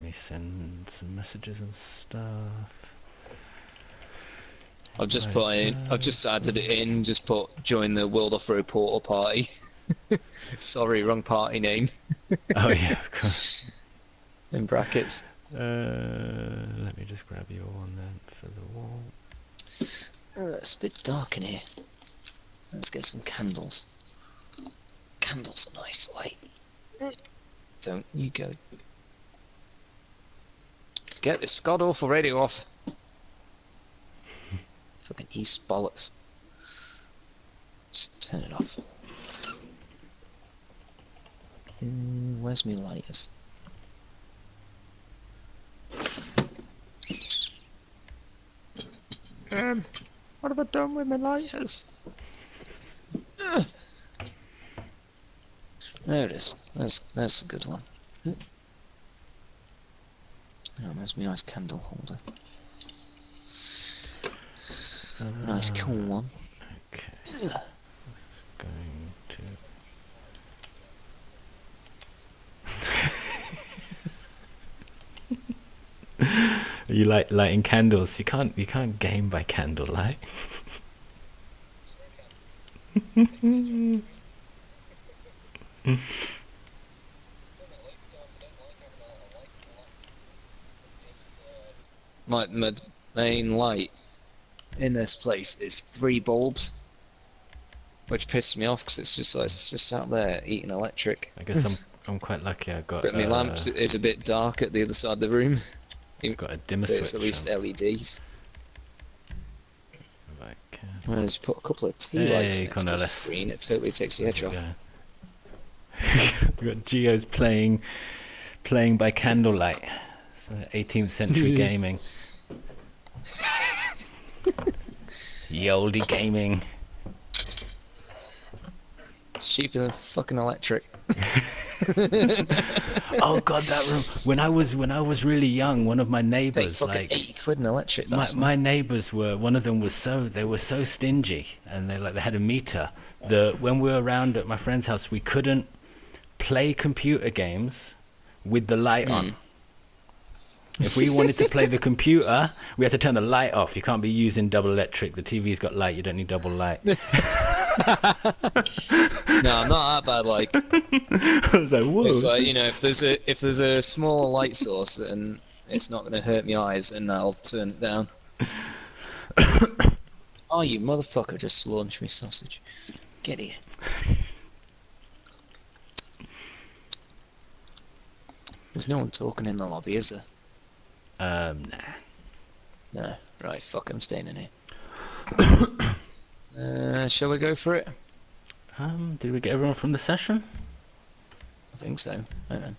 me send some messages and stuff. I've just put in. I've just added it in. Just put join the World Off-Road Portal party. Sorry, wrong party name. Oh yeah, of course. In brackets. Let me just grab your one then for the wall. It's a bit dark in here. Let's get some candles. Candles are nice light. Don't you go. Get this god awful radio off. Fucking East bollocks. Just turn it off. Where's me lighters? What have I done with my lighters? There it is. That's a good one. Oh, there's my nice candle holder. Nice cool one. Okay. Going to. You like lighting candles? You can't game by candlelight. My main light in this place is 3 bulbs, which pisses me off because it's just out there eating electric. I guess I'm quite lucky. I got. But my lamp is a bit dark at the other side of the room. Got a dimmer but it's switch at least on. LEDs. Okay. Well, as you put a couple of tea lights next to the Cornelis. screen, it totally takes the edge off. We got Geo's playing by candlelight. It's 18th century gaming. Ye oldie gaming. It's cheaper than fucking electric. Oh god, that room. When I was really young, one of my Take neighbours, fucking like 80 quid in electric. That's my neighbours were, one of them was so stingy, and they had a meter that when we were around at my friend's house, we couldn't play computer games with the light on. If we wanted to play the computer, we had to turn the light off. You can't be using double electric. The TV's got light. You don't need double light. No, I'm not that bad. Like, I was like, whoa. it's like, you know, if there's a smaller light source and it's not going to hurt my eyes, then I'll turn it down. Oh, you motherfucker! Just launched me sausage. Get here. There's no one talking in the lobby, is there? Nah. No. Right, fuck, I'm staying in here. Shall we go for it? Did we get everyone from the session? I think so. Hang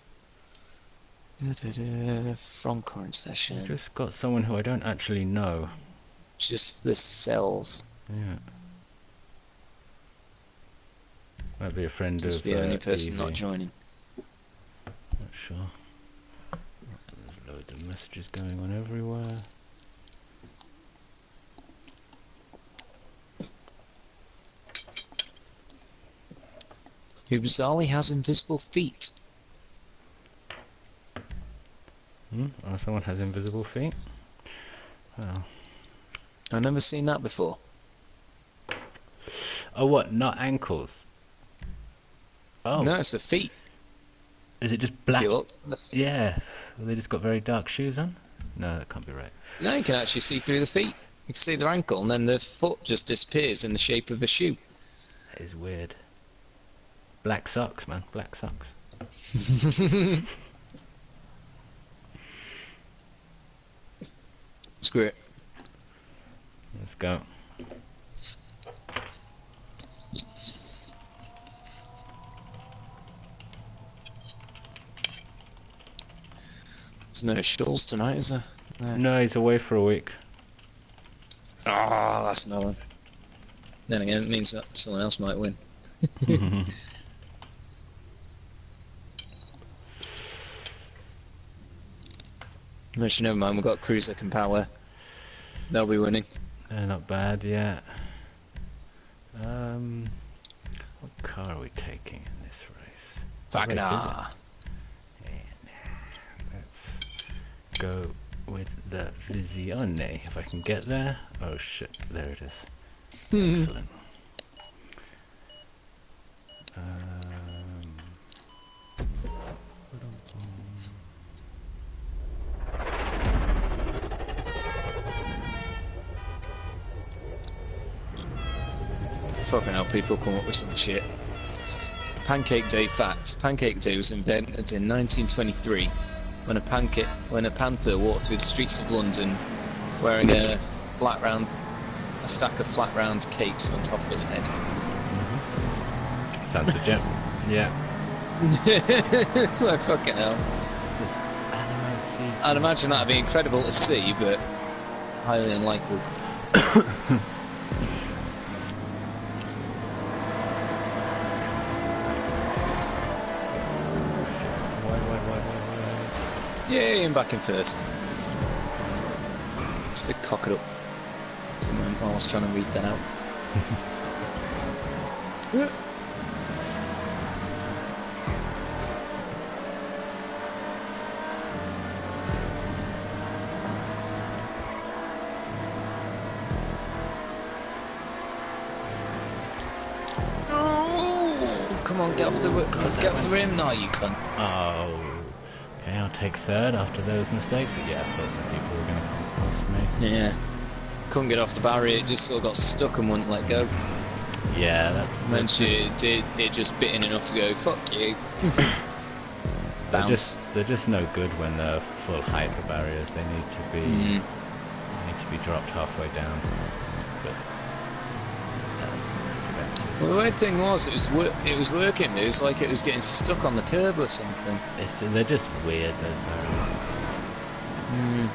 on. From current session. I just got someone who I don't actually know. Just the cells. Yeah. Might be a friend Just of the only person Evie. not joining. Not sure. There's loads of messages going on everywhere. Who bizarrely has invisible feet. Oh, someone has invisible feet? Well. I've never seen that before. Oh, what? Not ankles? Oh. No, it's the feet. Is it just black? If you look, Yeah. Well, they just got very dark shoes on? No, that can't be right. No, you can actually see through the feet. You can see their ankle, and then the foot just disappears in the shape of a shoe. That is weird. Black socks, man. Black socks. Screw it. Let's go. There's no Schultz tonight, is there? No, he's away for a week. Ah, that's another one. Then again, it means that someone else might win. Actually, never mind, we've got Cruiser and Power. They'll be winning. Not bad, yeah. What car are we taking in this race? What race is Wagner! it? Yeah, nah, let's go with the Visione, if I can get there. Oh shit, there it is. Excellent. Fucking hell, people come up with some shit. Pancake Day facts. Pancake Day was invented in 1923 when a panther walked through the streets of London wearing a stack of flat round cakes on top of its head. Sounds legit. Yeah. It's like fucking hell. I'd imagine that'd be incredible to see, but highly unlikely. Yay, I'm back in first. Just to cock it up for a moment while I was trying to read that out. Oh, come on, get off the rim now, you cunt. Oh. Okay, I'll take third after those mistakes, but yeah, I thought some people were going to come past me. Yeah. Couldn't get off the barrier, it just sort of got stuck and wouldn't let go. Yeah, that's... And then it just bit in enough to go, fuck you. Bounce. They're just no good when they're full height, the barriers. They need to be dropped halfway down. But it's expensive. Well, the weird thing was, it was working. It was like it was getting stuck on the curb or something. They're just weird, those barriers.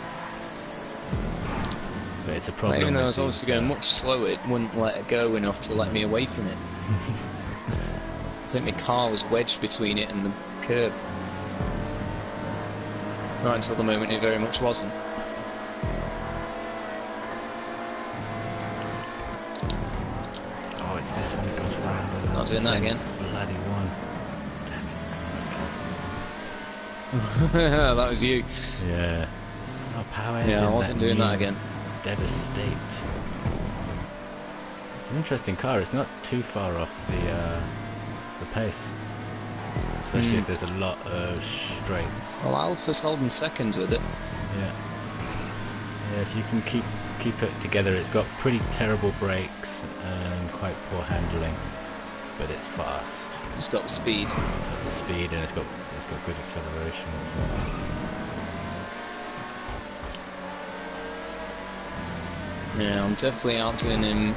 But it's a problem. Even though I was obviously going much slower, it wouldn't let it go enough to let me away from it. I think my car was wedged between it and the curb. Right until the moment it very much wasn't. Oh, it's this one that goes round. Not doing that again. Bloody one. That was you. Yeah. Oh, power. Yeah, I wasn't doing that again. Devastate. It's an interesting car. It's not too far off the pace, especially if there's a lot of straights. Well, Alpha's holding second with it. Yeah. Yeah. If you can keep it together, it's got pretty terrible brakes and quite poor handling, but it's fast. It's got the speed. It's got the speed and it's got good acceleration as well. Yeah, I'm definitely outdoing him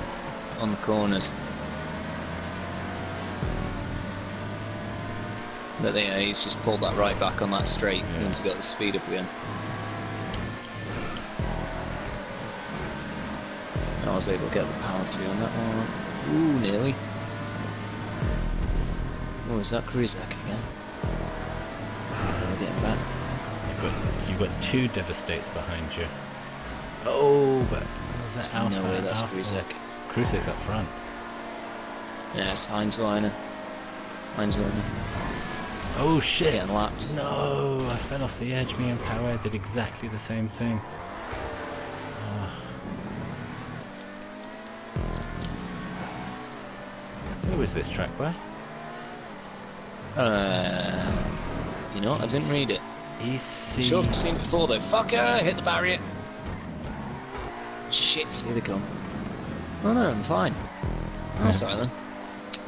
on the corners. But yeah, he's just pulled that right back on that straight once he got the speed up again. I was able to get the power through on that one. Ooh, nearly. Oh, is that Krizak again? Getting back. You've got two Devastates behind you. Oh, but was that Alpha? No way, that's Krizak. Krizak's up front. Yeah, it's Heinzweiner. Oh shit! Just getting lapped. No, I fell off the edge. Me and Power did exactly the same thing. Who was this track by? You know what? I didn't read it. EC. Sure, I've seen it before though. Fucker! Hit the barrier. Shit! Here they come. Oh no, I'm fine. Oh, sorry then.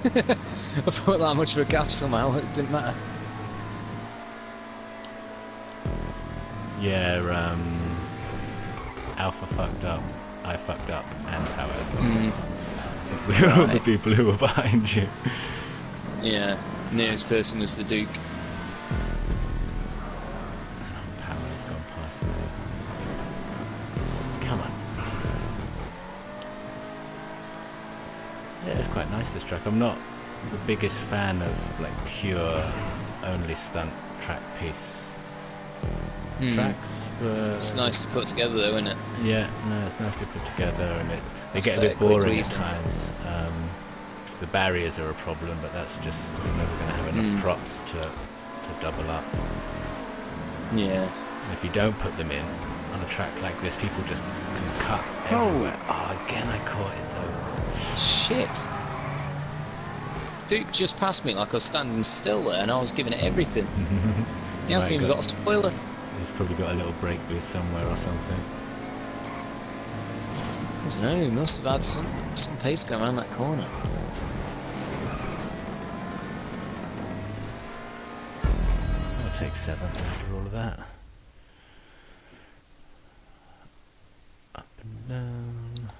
I thought that much of a gap somehow. It didn't matter. Yeah, Alpha fucked up, I fucked up, and Power fucked up. We were all the people who were behind you. Yeah, nearest person was the Duke. Power's gone past me. Come on. Yeah, it's quite nice, this track. I'm not the biggest fan of like pure only stunt track piece tracks, but it's nice to put together though, isn't it? Yeah, no, it's nicely put together, and they get a bit boring at times. The barriers are a problem, but that's just we're never going to have enough props to double up. Yeah. And if you don't put them in on a track like this, people just can cut everywhere. Oh, again I caught it though. Shit. Duke just passed me like I was standing still there and I was giving it everything. He hasn't even got a spoiler. He's probably got a little brake boost somewhere or something. I don't know, he must have had some pace going around that corner. I'll take 7th after all of that. Up and down.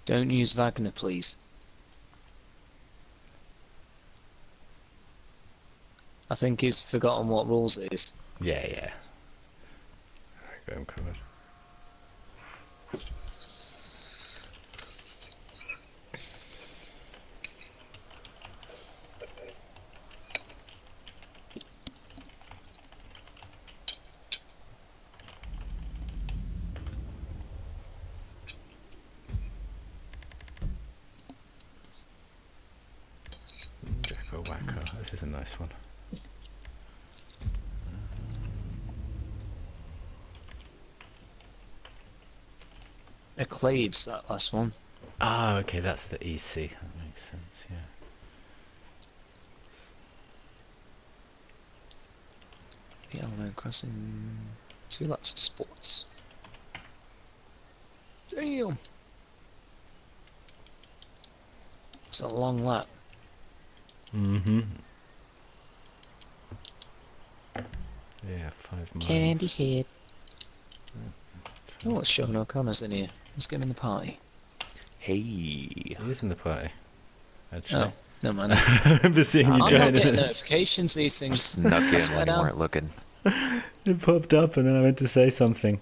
Don't use Wagner, please. I think he's forgotten what rules it is. Yeah, yeah. Got him covered. Jacko Wacko. This is a nice one. Clades, that last one. Ah, okay, that's the EC. That makes sense, yeah. Yeah, no crossing 2 laps of sports. Damn! It's a long lap. Mm-hmm. Yeah, 5 miles. Candy head. Oh, what's Sean O'Connor's in here? Let's get him in the party. Hey. He is in the party. Actually. Oh, never mind. I remember seeing you I'm not join getting it. notifications, these things. Snuck in Swear when you down. weren't looking. It popped up and then I went to say something.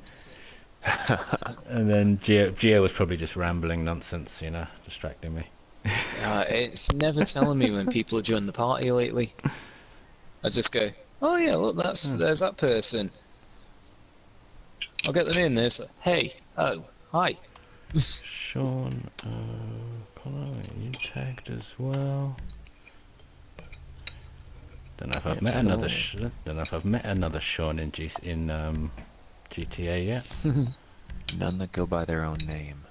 And then Gio was probably just rambling nonsense, you know, distracting me. It's never telling me when people are joining the party lately. I just go, oh yeah, look, there's that person. I'll get them in. There's hey, oh, hi. Sean O'Connor, you tagged as well. Don't know if I've met another. Don't know if I've met another Sean in GTA yet. None that go by their own name.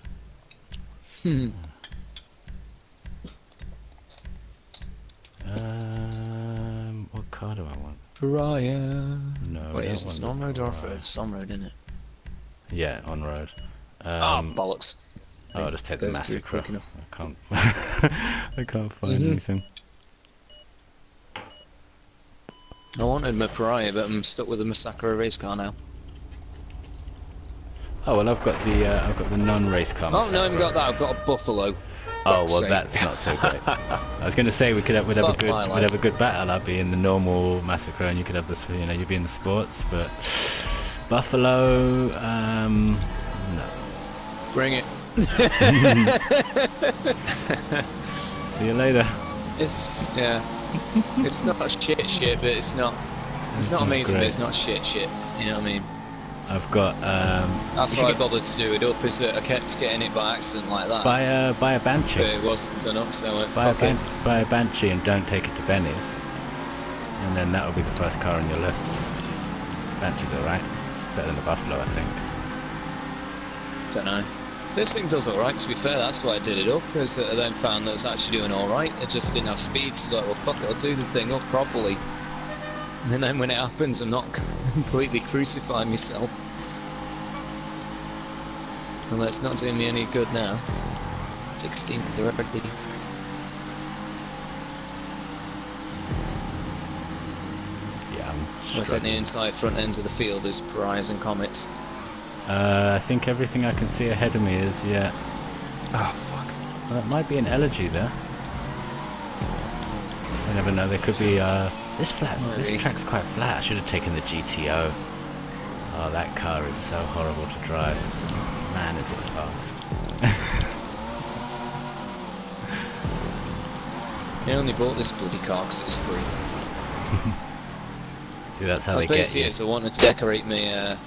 What car do I want? Pariah. No, Wait, I is don't it want on road or off Pariah. road? It's on road, isn't it? Yeah, on road. Bollocks. I'll just take the Go through massacre. quick enough. I can't. I can't find anything. I wanted my Pariah, but I'm stuck with the Massacre race car now. Oh well, I've got the non-race car. Oh no, I haven't got that. I've got a Buffalo. Oh well, sake. that's not so great. I was going to say we'd have a good battle. I'd be in the normal massacre, and you could have this. You know, you'd be in the sports. But Buffalo, no. Bring it. See you later. It's it's not shit, but it's not amazing, great. but it's not shit. You know what I mean? I've got. That's why I bothered to do it up. Is that I kept getting it by accident like that. Buy a Banshee. But it wasn't done up, so I went, Buy fuck it. a Banshee and don't take it to Benny's, and then that will be the first car on your list. Banshee's alright. It's better than the Buffalo, I think. Don't know. This thing does alright, to be fair. That's why I did it up, because I then found that it was actually doing alright. It just didn't have speed, so I was like, well, fuck it, I'll do the thing up properly. And then when it happens, I'm not completely crucifying myself. Well, it's not doing me any good now. 16th already. Yeah, I'm I think the struggling. entire front end of the field is pariahs and comets. I think everything I can see ahead of me is, yeah. Oh, fuck. Well, it might be an elegy there. I never know, there could be, this Maybe. track's quite flat. I should have taken the GTO. Oh, that car is so horrible to drive. Man, is it fast. I only bought this bloody car because it was free. See, that's how I they was get basically you. it, so I wanted to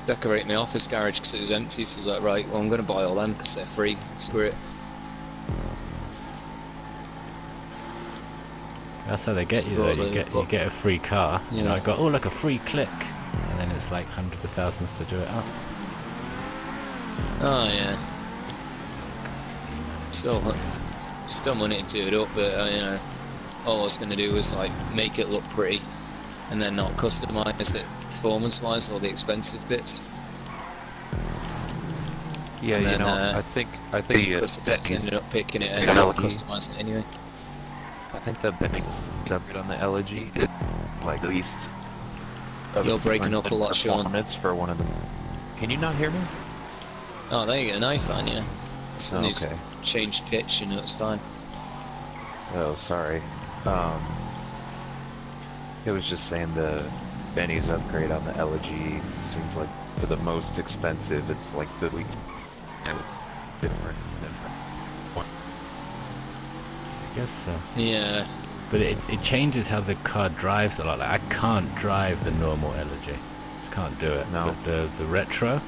decorate my office garage because it was empty, so I was like, right, well I'm going to buy all them because they're free, screw it. That's how they get you though. You get a free car. Yeah. And I got, oh look, a free click. And then it's like hundreds of thousands to do it up. Oh yeah. Still money to do it up, but you know, all I was going to do was like make it look pretty and then not customise it performance wise, all the expensive bits. Yeah, And you then, know, I think Because the vets ended up picking it and Yeah. not customising it anyway. I think the big upgrade on the LG is like at least. You're breaking up a lot, Sean. Performance for one of them. Can you not hear me? Oh, there you go, now you're fine, yeah. So Oh, you just okay. change pitch and it's fine. Oh, sorry. It was just saying the Benny's upgrade on the LG seems like for the most expensive, it's like the different. I guess so. Yeah. But it changes how the car drives a lot. Like, I can't drive the normal Elegy. Just can't do it. No. But the retro,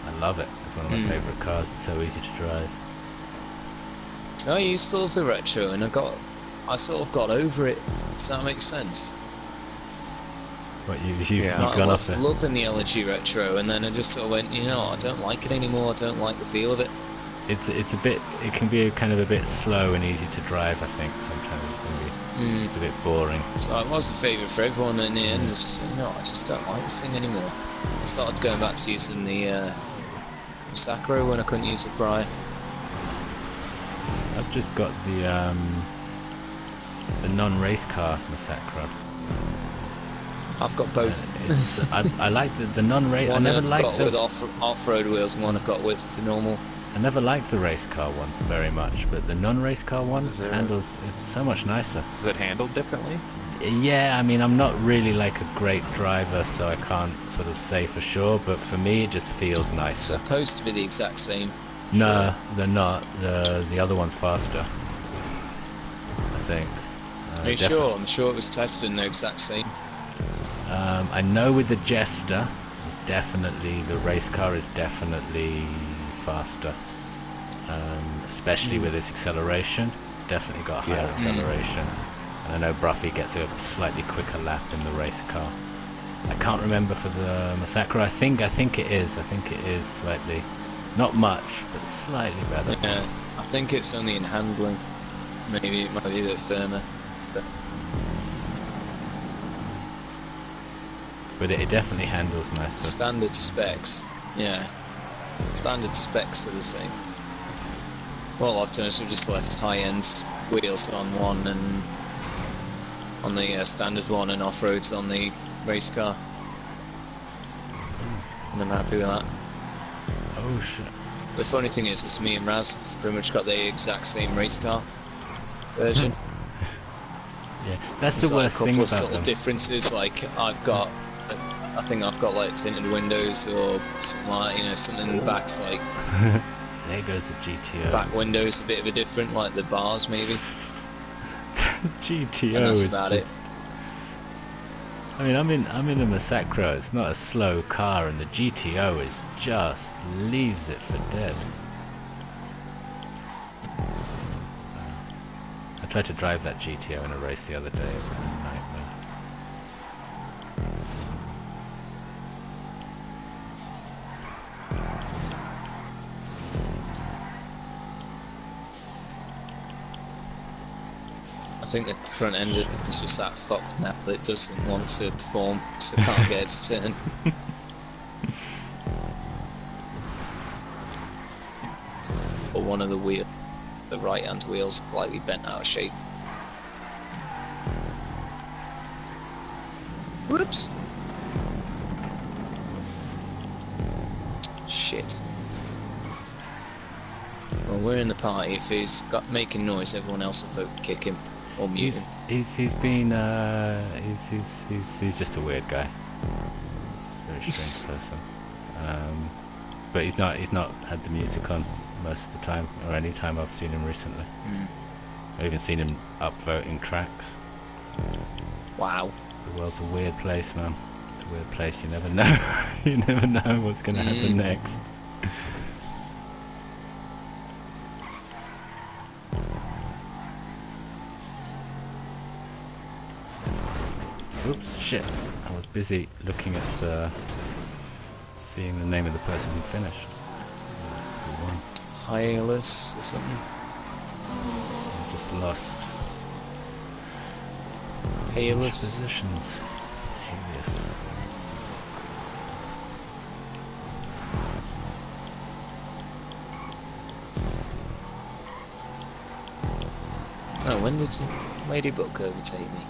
I love it. It's one of my favourite cars. It's so easy to drive. I used to love the retro and I sort of got over it. Does that make sense? But you've Yeah. Like, I gone off was it. loving the LG retro and then I just sort of went, you know, I don't like it anymore, I don't like the feel of it. It's a bit. It can be kind of a bit slow and easy to drive. I think sometimes it's a bit boring. So it was a favourite for everyone and in the end I just went, no, I just don't like this thing anymore. I started going back to using the Sacro when I couldn't use the Pry. I've just got the non-race car Massacre. I've got both. I like the non-race. I One never I've liked got with off-road wheels and one I've got with the normal. I never liked the race car one very much, but the non-race car one Is there- handles is so much nicer. Is it handled differently? Yeah, I mean, I'm not really like a great driver, so I can't sort of say for sure, but for me it just feels nicer. Supposed to be the exact same. No, they're not. The other one's faster, I think. Are you sure? I'm sure it was tested in the exact same. I know with the Jester, it's definitely the race car is definitely faster, especially with its acceleration. It's definitely got higher Yeah. acceleration. And I know Bruffy gets a slightly quicker lap in the race car. I can't remember for the Massacre. I think it is. I think it is slightly, not much, but slightly better. Yeah, I think it's only in handling. Maybe it might be a bit firmer. But it definitely handles nicer. Standard specs, yeah. Standard specs are the same. Well, I've done is we've just left high-end wheels on one and on the standard one and off-roads on the race car. And I'm happy with that. Oh shit. The funny thing is me and Raz have pretty much got the exact same race car version. Yeah, that's There's the like worst a couple thing of about sort them. of differences, like I think I've got like tinted windows or something like, you know, something in the back's like There goes the GTO. back windows a bit of a different, like the bars maybe. GTO And that's is about it. just... I mean, I'm in a Massacre. It's not a slow car, and the GTO is just leaves it for dead. I tried to drive that GTO in a race the other day. It was a nightmare. I think the front end is just that fucked now that it doesn't want to perform, so can't get it to turn. but one of the right-hand wheels, slightly bent out of shape. Whoops. Shit. Well, we're in the party. If he's got making noise, everyone else will vote kick him or mute him. He's just a weird guy. Very strange person. But he's not had the music on most of the time, or any time I've seen him recently. I've even seen him upvoting tracks. Wow. The world's a weird place, man. It's a weird place. You never know. You never know what's going to happen next. Oops, shit. I was busy looking at seeing the name of the person who finished. Who won. Hylas or something. I just lost. Hylas. Positions. Hylas. Oh, when did Ladybug overtake me?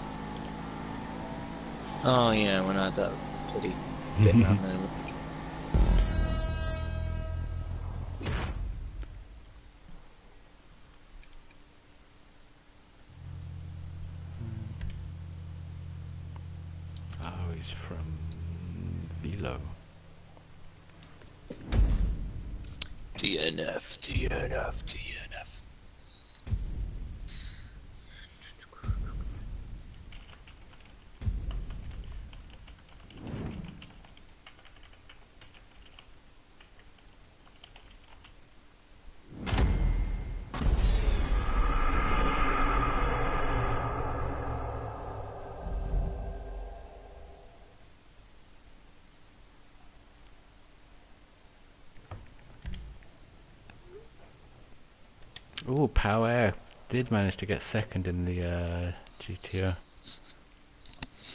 Oh yeah, when I had that bloody bit around there. Look. Oh, he's from Velo. DNF, DNF, DNF. Oh, Power did manage to get second in the GTO.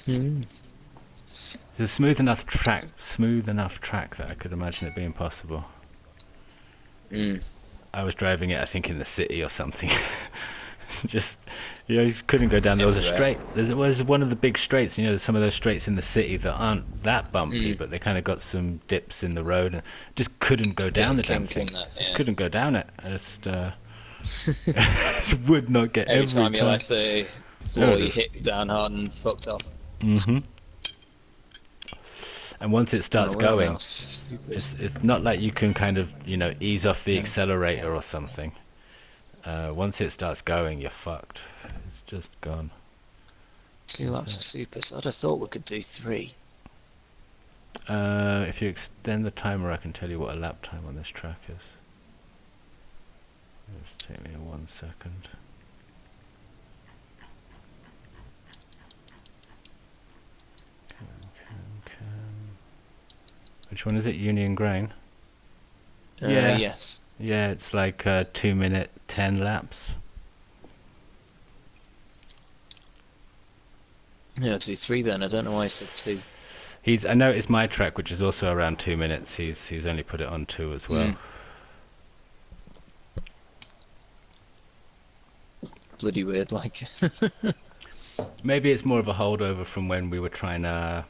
It's a smooth enough track that I could imagine it being possible. I was driving it, I think, in the city or something. Just, you just couldn't go down. There was a straight. There was one of the big straights. There's some of those straights in the city that aren't that bumpy, but they kind of got some dips in the road, and just couldn't go down the damn thing. Just couldn't go down it. I just would not get every time you like the floor, you hit down hard and fucked off. And once it starts going, it's not like you can kind of ease off the accelerator or something. Once it starts going, you're fucked. It's just gone. 2 laps of supers. I'd have thought we could do 3. If you extend the timer, I can tell you what a lap time on this track is. Just take me 1 second. Which one is it? Union Grain? Yeah. Yes. Yeah, it's like 2 minute 10 laps. Yeah, I'll do 3 then. I don't know why I said 2. I know it's my track, which is also around 2 minutes. He's only put it on 2 as well. Bloody weird, like. Maybe it's more of a holdover from when we were trying to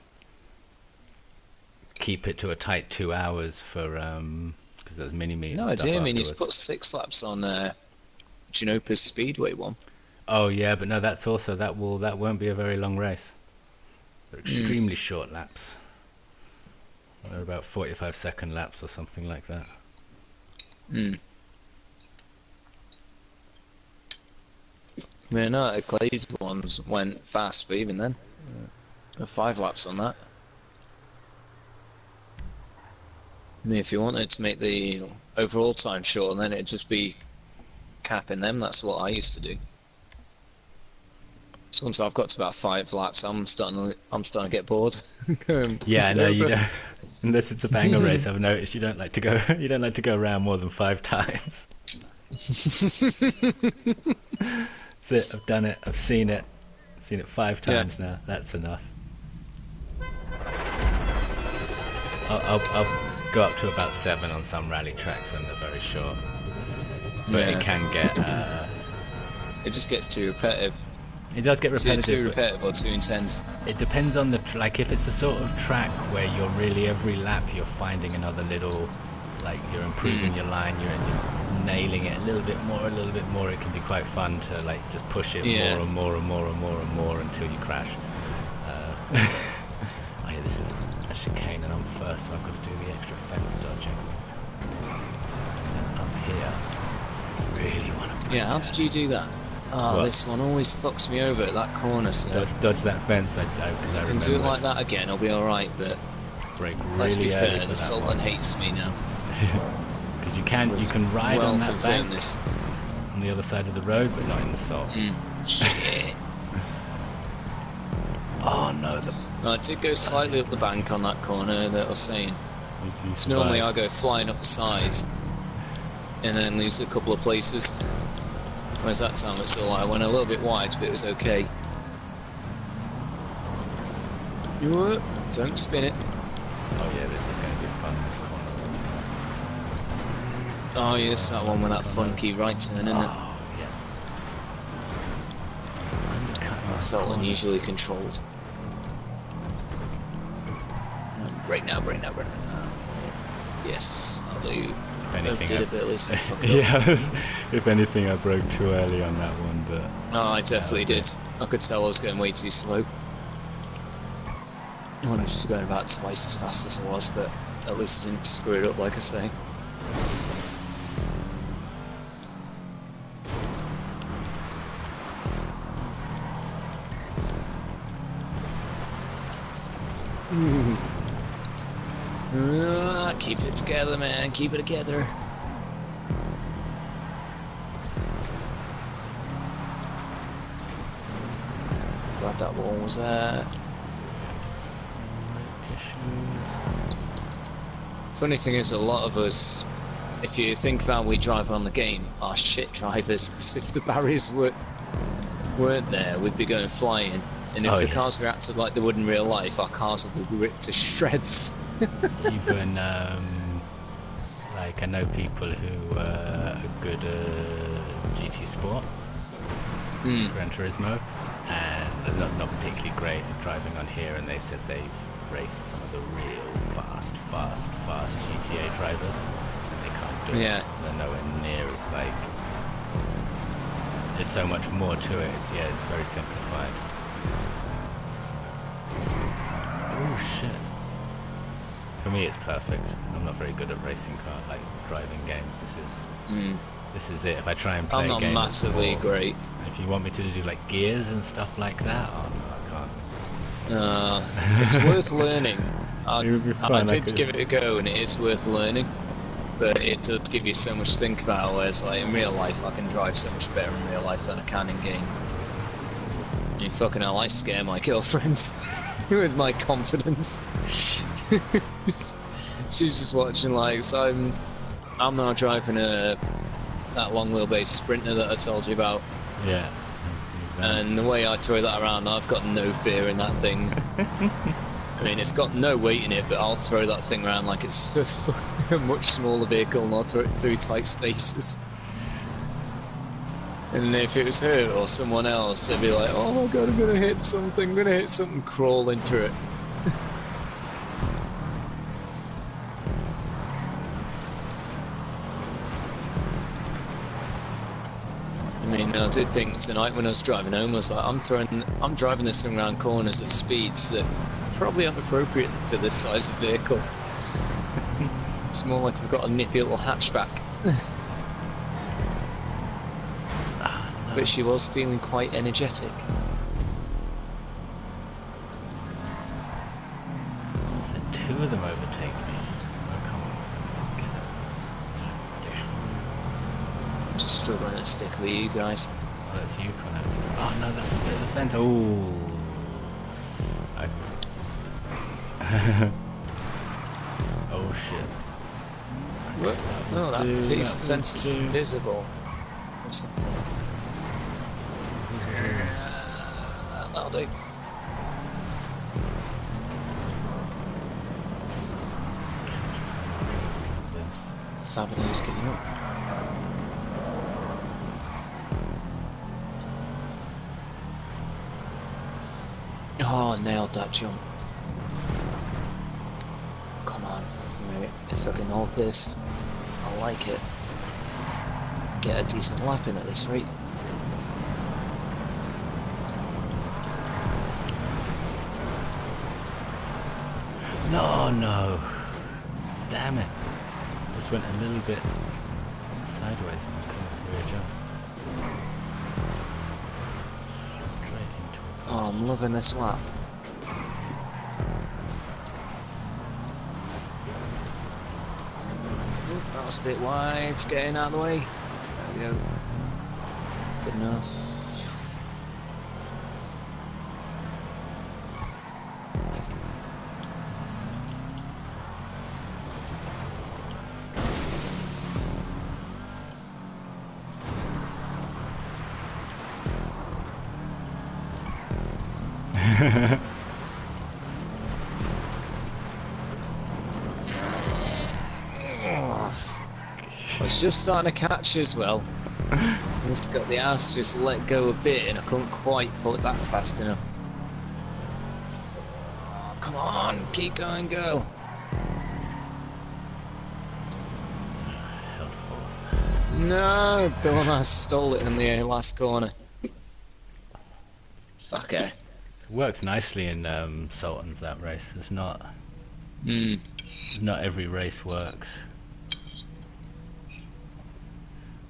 keep it to a tight 2 hours for because there's mini meet. No idea. I mean, he's put 6 laps on Genopa's Speedway one. Oh yeah, but no, that's also that won't be a very long race. They're extremely short laps. They're about 45-second laps or something like that. Yeah, no, the Clay's ones went fast, but even then, 5 laps on that. I mean, if you wanted to make the overall time short, then it'd just be capping them. That's what I used to do. So once I've got to about 5 laps, I'm starting to get bored. Yeah, no, you don't. Unless it's a banger race, I've noticed you don't like to go around more than 5 times. That's it. I've done it. I've seen it. 5 times now. That's enough. I'll go up to about 7 on some rally tracks when they're very short. but Yeah. it can get. It just gets too repetitive. It does get Too repetitive. repetitive or too intense. It depends on the like. If it's the sort of track where you're really every lap you're finding another little, like you're improving your line, you're nailing it a little bit more, It can be quite fun to like just push it Yeah. more and more and more and more and more until you crash. Oh yeah, this is a chicane and I'm first, so I've got to do the extra fence dodging. And up here, really want to. Yeah, how did you do that? Oh, What? this one always fucks me over at that corner, so Dodge that fence? Because I if I can remember do it like that again, I'll be alright, but break really let's be early fair, for the that Sultan one. hates me now. Because you can ride Well on that confirmed bank this. on the other side of the road, but not in the salt. Shit. Oh no, No, I did go slightly up the bank on that corner that I was saying. So normally I go flying up the side and then lose a couple of places. Whereas that time it's all right. I went a little bit wide, but it was okay. Don't spin it. Oh yeah, this is going to be fun. This corner. Oh yes, that one with that funky right turn, isn't it? Oh yeah. I felt unusually controlled. Right now. Yes, I'll do. If anything, did I- a bit at least. I fucked up. yeah. If anything, I broke too early on that one, but No, I definitely did. I could tell I was going way too slow. Well, I was just going about twice as fast as I was, but at least I didn't screw it up, like I say. Keep it together, man. Keep it together. Glad that one was there. Funny thing is, a lot of us, if you think about we drive on the game, are shit drivers. Because if the barriers weren't there, we'd be going flying. And if Oh, the yeah. cars reacted like they would in real life, our cars would be ripped to shreds. even like I know people who are good at GT Sport, Gran Turismo, and they're not particularly great at driving on here, and they said they've raced some of the real fast GTA drivers, and they can't do it. Yeah. They're nowhere near as like. There's so much more to it. It's very simplified. Oh shit. For me, it's perfect. I'm not very good at racing car, like driving games. This is it. If I try and play I'm not games massively before- great. If you want me to do like gears and stuff like that, oh no, I can't. It's worth learning. It would be I fun, I did could- give it a go, and it is worth learning. But it does give you so much to think about. Whereas, like in real life, I can drive so much better in real life than I can in game. And fucking hell, I scare my girlfriend with my confidence. She's just watching like, so I'm now driving that long wheelbase Sprinter that I told you about. Yeah. And the way I throw that around, I've got no fear in that thing. I mean, it's got no weight in it, but I'll throw that thing around like it's just a much smaller vehicle, and I'll throw it through tight spaces. And if it was her or someone else, they'd be like, oh my god, I'm gonna hit something, crawling through it. I mean, I did think tonight when I was driving home, I was like, I'm driving this thing around corners at speeds that probably aren't appropriate for this size of vehicle. It's more like we've got a nippy little hatchback. But she was feeling quite energetic. Two of them overtake me. Oh, come on. I'm just struggling to stick with you guys. Oh, that's you, Connor. Oh no, that's the bit of the fence. Oh. Oh shit. What? No, that piece of fence is invisible. Or something. That'll do. Fabulous giving up. Oh, nailed that jump. Come on. Right, if I can hold this, I like it. Get a decent lap in at this rate. No. Damn it. Just went a little bit sideways and I couldn't readjust. Straight into it. Oh, I'm loving this lap. Oop, that was a bit wide. It's getting out of the way. There we go. Good enough. I was just starting to catch as well. Just got the ass just let go a bit and I couldn't quite pull it back fast enough. Oh, come on, keep going, go. Helpful. No, Bill and I stole it in the last corner. Fucker. It worked nicely in Sultan's, that race. It's not... Not every race works.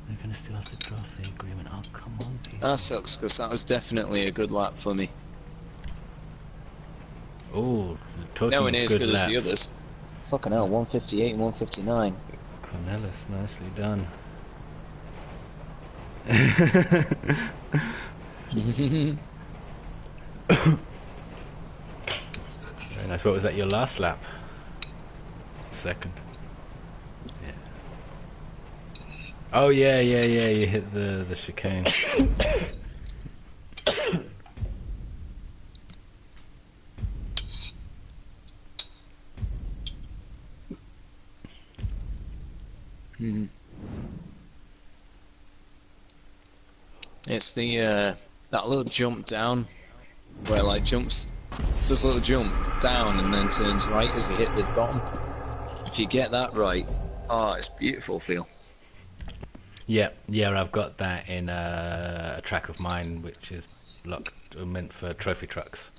They're gonna still have to draft the agreement. Oh, come on, people. That sucks, because that was definitely a good lap for me. Oh, talking Nowhere of near as good good as the laps. others. Fucking hell, 158 and 159. Cornelis, nicely done. Very nice. What was that, your last lap? Second. Yeah. Oh yeah, you hit the chicane. It's the that little jump down where like jumps, does a little jump down and then turns right as you hit the bottom. If you get that right, oh, it's beautiful feel. Yeah, I've got that in a track of mine, which is meant for trophy trucks.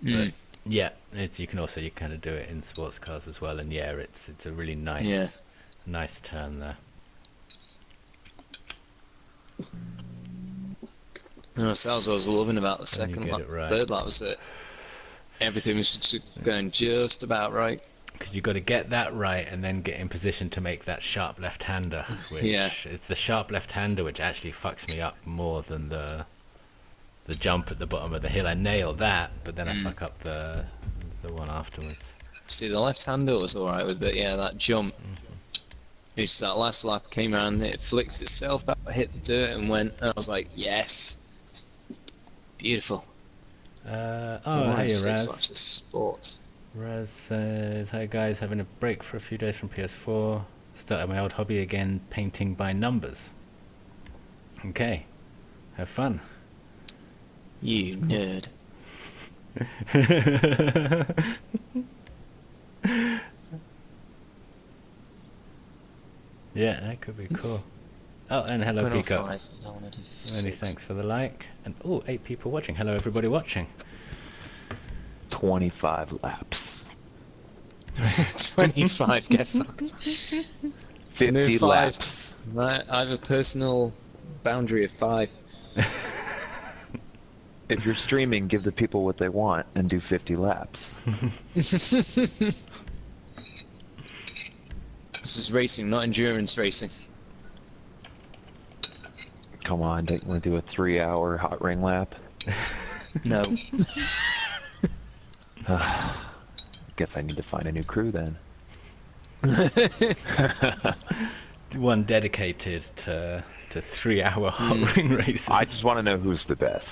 But yeah, you can kind of do it in sports cars as well, and yeah, it's a really nice turn there. No, so that's what I was loving about the second lap. Right. Third lap was it. Everything was just going just about right. Because you've got to get that right and then get in position to make that sharp left-hander, which it's the sharp left-hander which actually fucks me up more than the jump at the bottom of the hill. I nail that, but then I fuck up the one afterwards. See, the left-hander was alright with it, yeah, that jump. It's that last lap came around, it flicked itself up, hit the dirt and went, and I was like, yes. Beautiful. Hey Nice, Raz. such a sport. Raz says, hi guys, having a break for a few days from PS4. Started my old hobby again, painting by numbers. Okay, have fun. You nerd. Yeah, that could be cool. Oh, and hello Pico. 5, Many thanks for the like. And 8 people watching. Hello everybody watching. 25 laps. 25, get fucked. 50 laps. Right, I have a personal boundary of 5. If you're streaming, give the people what they want and do 50 laps. This is racing, not endurance racing. Come on, don't you want to do a 3-hour hot ring lap? No. Guess I need to find a new crew then. One dedicated to 3-hour hot ring races. I just want to know who's the best.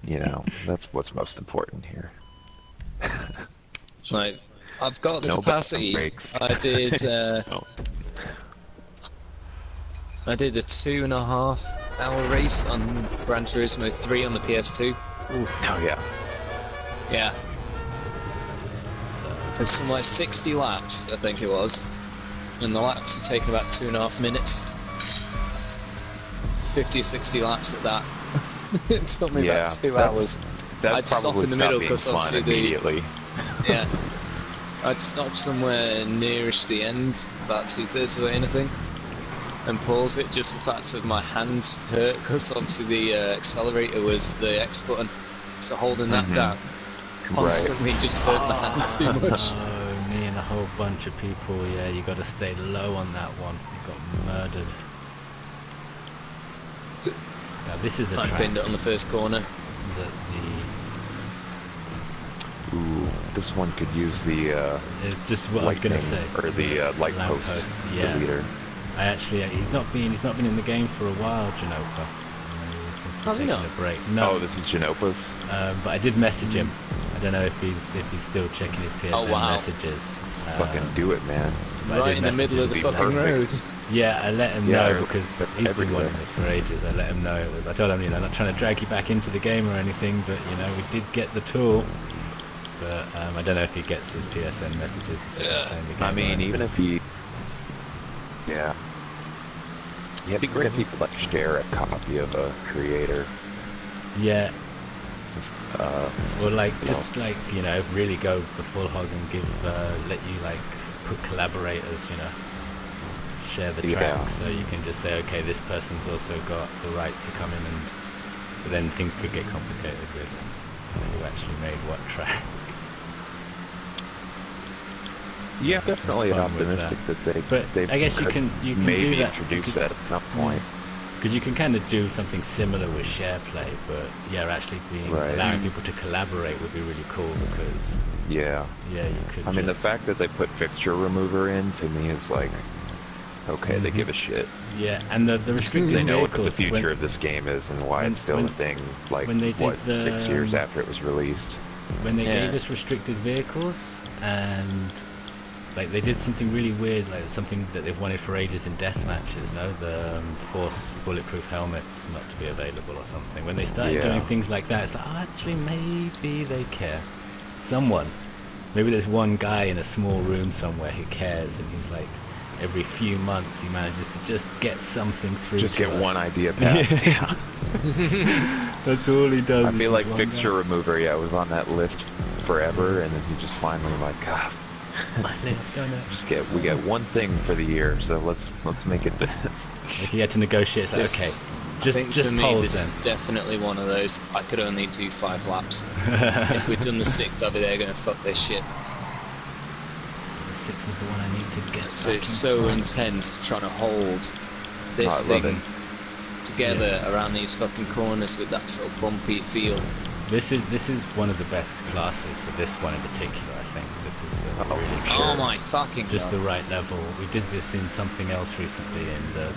You know, that's what's most important here. Like, I've got the No capacity. bathroom I did a 2.5-hour race on Gran Turismo 3 on the PS2. Oh yeah. Yeah. So, There's some like 60 laps, I think it was. And the laps are taking about 2.5 minutes. 50 or 60 laps at that. It took me about 2 hours. I'd stop in the middle because obviously immediately. Yeah. I'd stop somewhere nearish the end, about 2/3 of the way in, I think, and pause it. Just the fact of my hand hurt because obviously the accelerator was the X button, so holding that down constantly just hurt my hand too much. Oh, me and a whole bunch of people. Yeah, you got to stay low on that one. You got murdered. Now this is a I track pinned it on the first corner. that Ooh, this one could use the it's just what I was gonna say. or the light post Yeah. deleter. I actually, he's not been in the game for a while, Janopa. Has he not? A break. No. Oh, this is Janopa's. But I did message him. I don't know if he's still checking his PSN messages. Fucking do it, man. Right in the middle of the fucking road. Yeah, I let him know because he's been wanting this for ages. I let him know. I told him, I'm not trying to drag you back into the game or anything, but we did get the tool. But I don't know if he gets his PSN messages. I mean, even if he, yeah, it'd be great if people like share a copy of a creator. Yeah. Or like you know, really go the full hog and give let you like put collaborators, share the track, so you can just say, okay, this person's also got the rights to come in, and but then things could get complicated with who actually made what track. Yeah, definitely optimistic that they I guess you can maybe do that. introduce that at some point. Because you can kind of do something similar with share play, but actually allowing people to collaborate would be really cool because yeah, you could. I mean, the fact that they put fixture remover in to me is like, okay, they give a shit. Yeah, and the restricted they know vehicles, what the future of this game is and why it's still a thing. Like when they did 6 years after it was released. When they gave us restricted vehicles, and like they did something really weird, like something that they've wanted for ages in death matches. No, the force bulletproof helmets not to be available or something. When they started doing things like that, it's like, oh, actually, maybe they care. Maybe there's one guy in a small room somewhere who cares, and he's like, every few months he manages to just get something through. Just get one idea passed. That's all he does. I feel like fixture remover, was on that list forever, and then he just finally like, we get one thing for the year, so let's make it this. If he had to negotiate, it's like, okay, just for me, polls this then. is definitely one of those. I could only do 5 laps. If we'd done the 6th, I'd be there going, fuck this shit. The 6 is the one I need to get. It's so intense trying to hold this thing together around these fucking corners with that sort of bumpy feel. This is one of the best classes for this one in particular. I think this is really oh my fucking just God. the right level. We did this in something else recently in the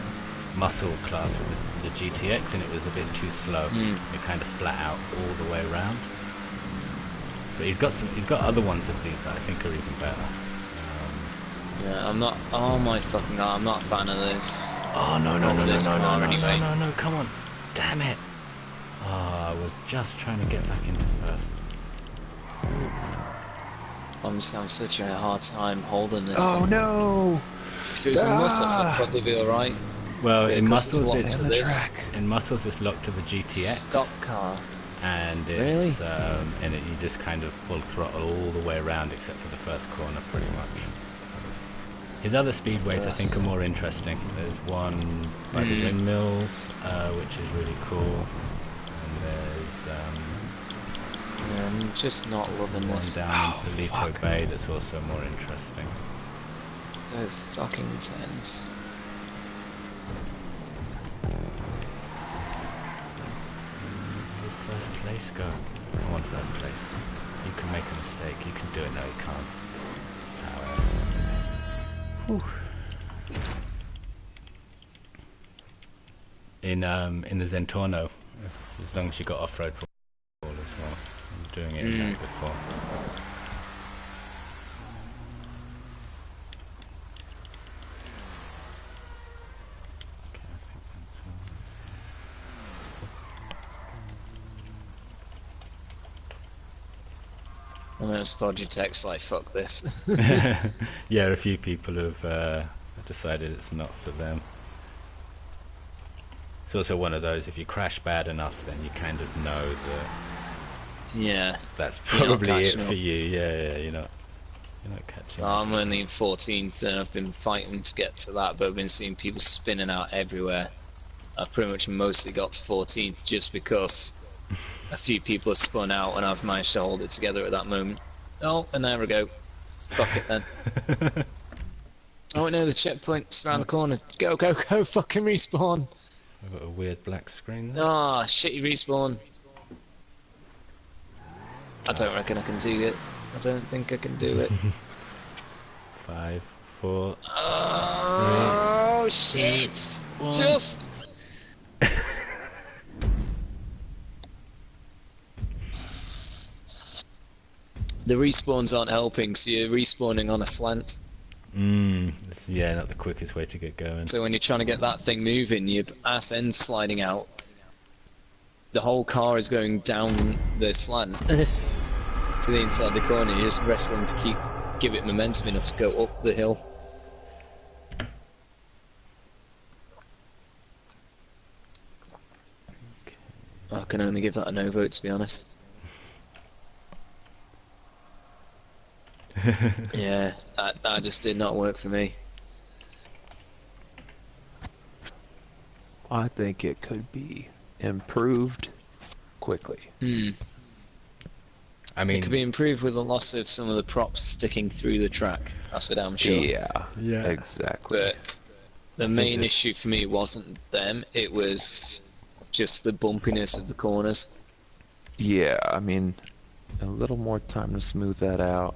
muscle class with the GTX, and it was a bit too slow. It kind of flat out all the way around. But he's got other ones of these that I think are even better. Yeah, I'm not. Oh my fucking God, I'm not a fan of this. Oh no, come on, damn it! Oh, I was just trying to get back into first. I'm just having such a hard time holding this. Oh no! If it was in muscles, I'd probably be alright. Well, in muscles, in muscles, it's locked to the GTX. Stock car. And it's you just kind of full throttle all the way around except for the first corner, pretty much. His other speedways, I think, are more interesting. There's one by the windmills, which is really cool. And there's I'm just not loving one this. down in Palito Bay that's also more interesting. So fucking intense. Where's first place go? Come on, first place. You can make a mistake. You can do it. No, you can't. Whew. In the Zentorno, as long as you got off-road for as well. I'm doing it in that before. And then Spodutech's like, fuck this. Yeah, a few people have decided it's not for them. It's also one of those, if you crash bad enough, then you kind of know that Yeah. that's You're not probably it catching for up. you. Yeah, you're not catching up. I'm only 14th and I've been fighting to get to that, but I've been seeing people spinning out everywhere. I've pretty much mostly got to 14th just because a few people have spun out and I've managed to hold it together at that moment. Oh, and there we go. Fuck it then. Oh no, the checkpoint's around the corner. Go, go, go, fucking respawn. I've got a weird black screen there. Ah, shitty respawn. I don't reckon I can do it. I don't think I can do it. 5, 4. Oh, shit! One. Just... The respawns aren't helping, so you're respawning on a slant. Yeah, not the quickest way to get going. So when you're trying to get that thing moving, your ass end's sliding out. The whole car is going down the slant to the inside the corner. You're just wrestling to give it momentum enough to go up the hill. I can only give that a no vote, to be honest. Yeah, that just did not work for me. I think it could be improved quickly. I mean, It could be improved with the loss of some of the props sticking through the track. That's for damn sure. Yeah, exactly. But the main issue for me wasn't them, it was just the bumpiness of the corners. Yeah, I mean, a little more time to smooth that out.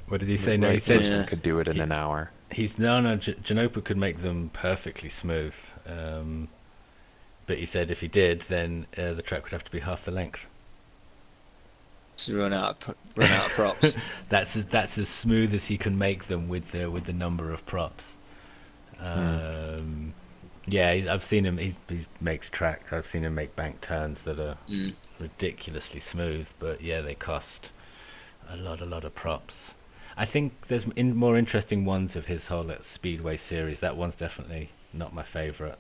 what did he say? The No, he right said person could do it in an hour. Janopa could make them perfectly smooth. But he said if he did, then the track would have to be half the length. To run out of props. That's as smooth as he can make them with the number of props. Yeah, I've seen him. He makes tracks. I've seen him make bank turns that are ridiculously smooth. But yeah, they cost a lot of props. I think there's more interesting ones of his whole Speedway series. That one's definitely not my favourite.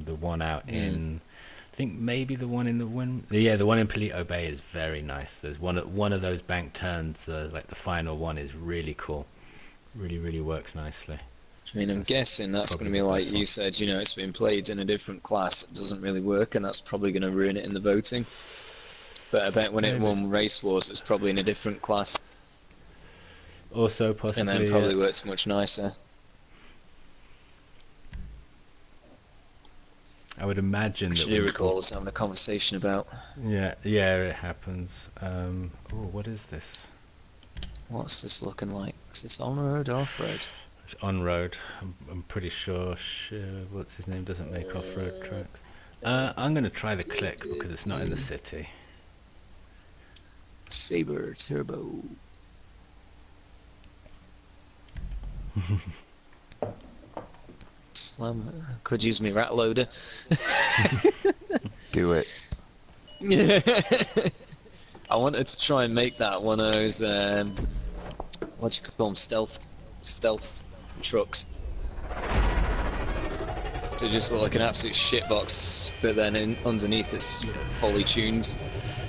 The one out in, I think maybe the one in the one in Palito Bay is very nice. There's one of those bank turns, like the final one, is really cool. Really works nicely. I mean, I'm guessing that's going to be like you said, you know, it's been played in a different class, it doesn't really work, and that's probably going to ruin it in the voting. But I bet when it won Race Wars, it's probably in a different class. Also, possibly. And then probably works much nicer. I would imagine Which that. I do recall us having a conversation about. Yeah, it happens. What is this? What's this looking like? Is this on road or off road? It's on road. I'm pretty sure. What's his name doesn't make off road tracks. I'm gonna try the Click because it's not in the city. Saber Turbo. Slam. Could use me rat loader. Do it. I wanted to try and make that one of those what do you call them, stealth trucks. So just look like an absolute shitbox, but then underneath it's fully tuned.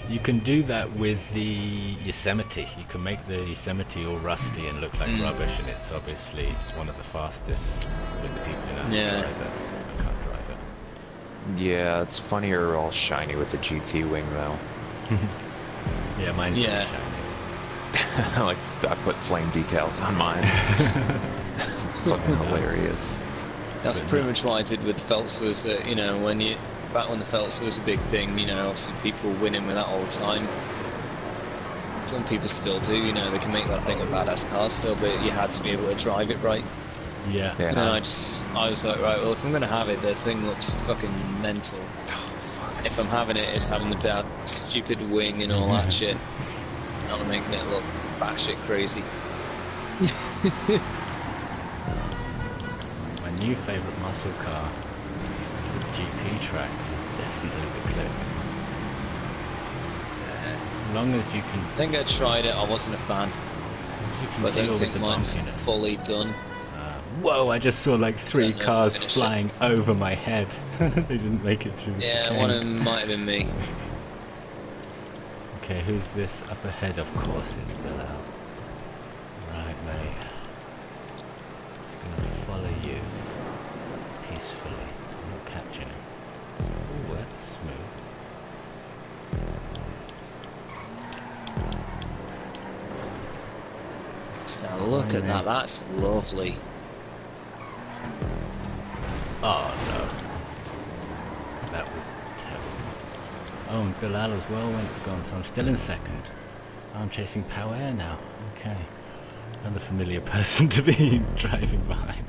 You can do that with the Yosemite. You can make the Yosemite all rusty and look like rubbish, and it's obviously one of the fastest with the people who know how to drive it. I can't drive it. Yeah, it's funnier all shiny with the GT wing though. Yeah, mine's Yeah. shiny. Like, I put flame decals on mine. It's fucking hilarious. That's pretty much what I did with the Felts, was that, you know, back when the Felts was a big thing, you know, obviously people winning with that all the time. Some people still do, you know, they can make that thing a badass car still, but you had to be able to drive it right. Yeah. Yeah. And then I was like, right, well, if I'm gonna have it, the thing looks fucking mental. If I'm having it, it's having the bad, stupid wing and all that shit. Not making it look batshit crazy. My new favourite muscle car with GP tracks is definitely the Click. long as you can, I think I tried it, I wasn't a fan. you can But I deal don't with think the mine's bumpiness. fully done. Whoa! I just saw like 3 Don't know if I cars finished flying over my head. They didn't make it through the Yeah, chicane. one of them might have been me. Okay, who's this up ahead? Of course, it's Bilal. Right, mate. Just gonna follow you peacefully. I'm not catching him. Ooh, that's smooth. Now look at that, that's lovely. Oh no. That was terrible. Oh, and Bilal as well went gone, so I'm still in second. I'm chasing Power Air now. Okay. Another familiar person to be driving behind.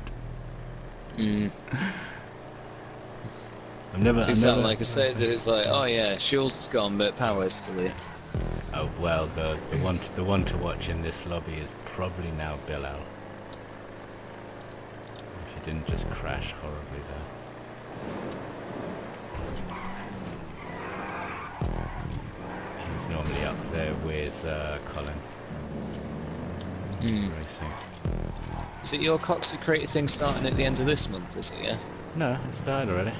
Seems like I said, it's like, oh yeah, Schulz is gone, but Power's still here. Oh well, the one to watch in this lobby is probably now Bilal. If he didn't just crash horribly there. He's normally up there with Colin. Racing. Is it your Coxie Creator thing starting at the end of this month, is it, yeah? No, it started already.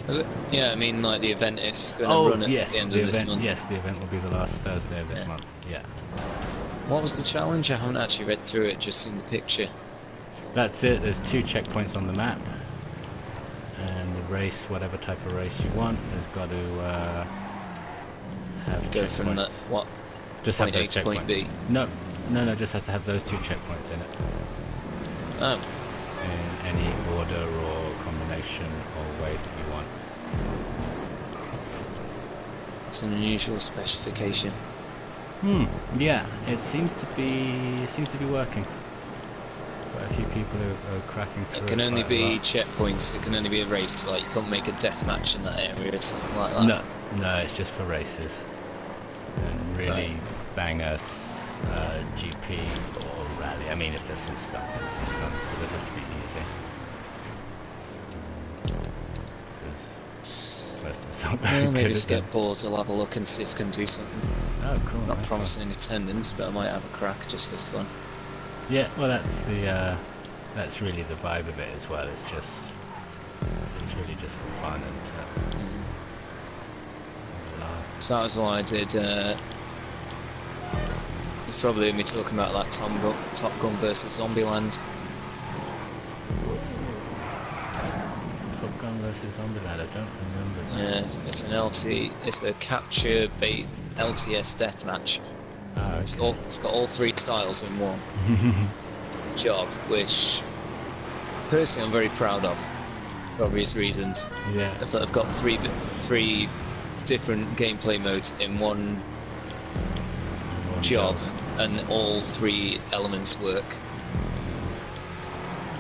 Is it? Yeah, I mean, like, the event is going to run at the end of this month. Yes, the event will be the last Thursday of this month, yeah. What was the challenge? I haven't actually read through it, just seen the picture. That's it, there's 2 checkpoints on the map. And the race, whatever type of race you want, has got to have Go checkpoints. from that, what, Just point have A those to point checkpoints. B? No, just has to have those 2 checkpoints in it. Oh. In any order or combination or way that you want. It's an unusual specification. Yeah, it seems to be working. Quite a few people are cracking through. It can only quite a be lot. checkpoints, it can only be a race, like you can't make a death match in that area or something like that. No, it's just for races. And really banger GP or rally. I mean, if there's some stunts, but it have to be easy. Most of us aren't very Well, maybe good if at you them. get bored, I'll have a look and see if I can do something. Oh, cool. Not nice promising any attendance, but I might have a crack just for fun. one. Yeah, well, that's really the vibe of it as well. It's really just for fun and laugh. So that was why I did. You've probably heard me talking about like Top Gun versus Zombieland. Top Gun versus Zombieland. I don't remember that. Yeah, it's an it's a capture bait LTS deathmatch. Oh, okay. It's got all 3 styles in one job, which personally I'm very proud of, for obvious reasons. Yeah. I've got three different gameplay modes in one job, and all 3 elements work.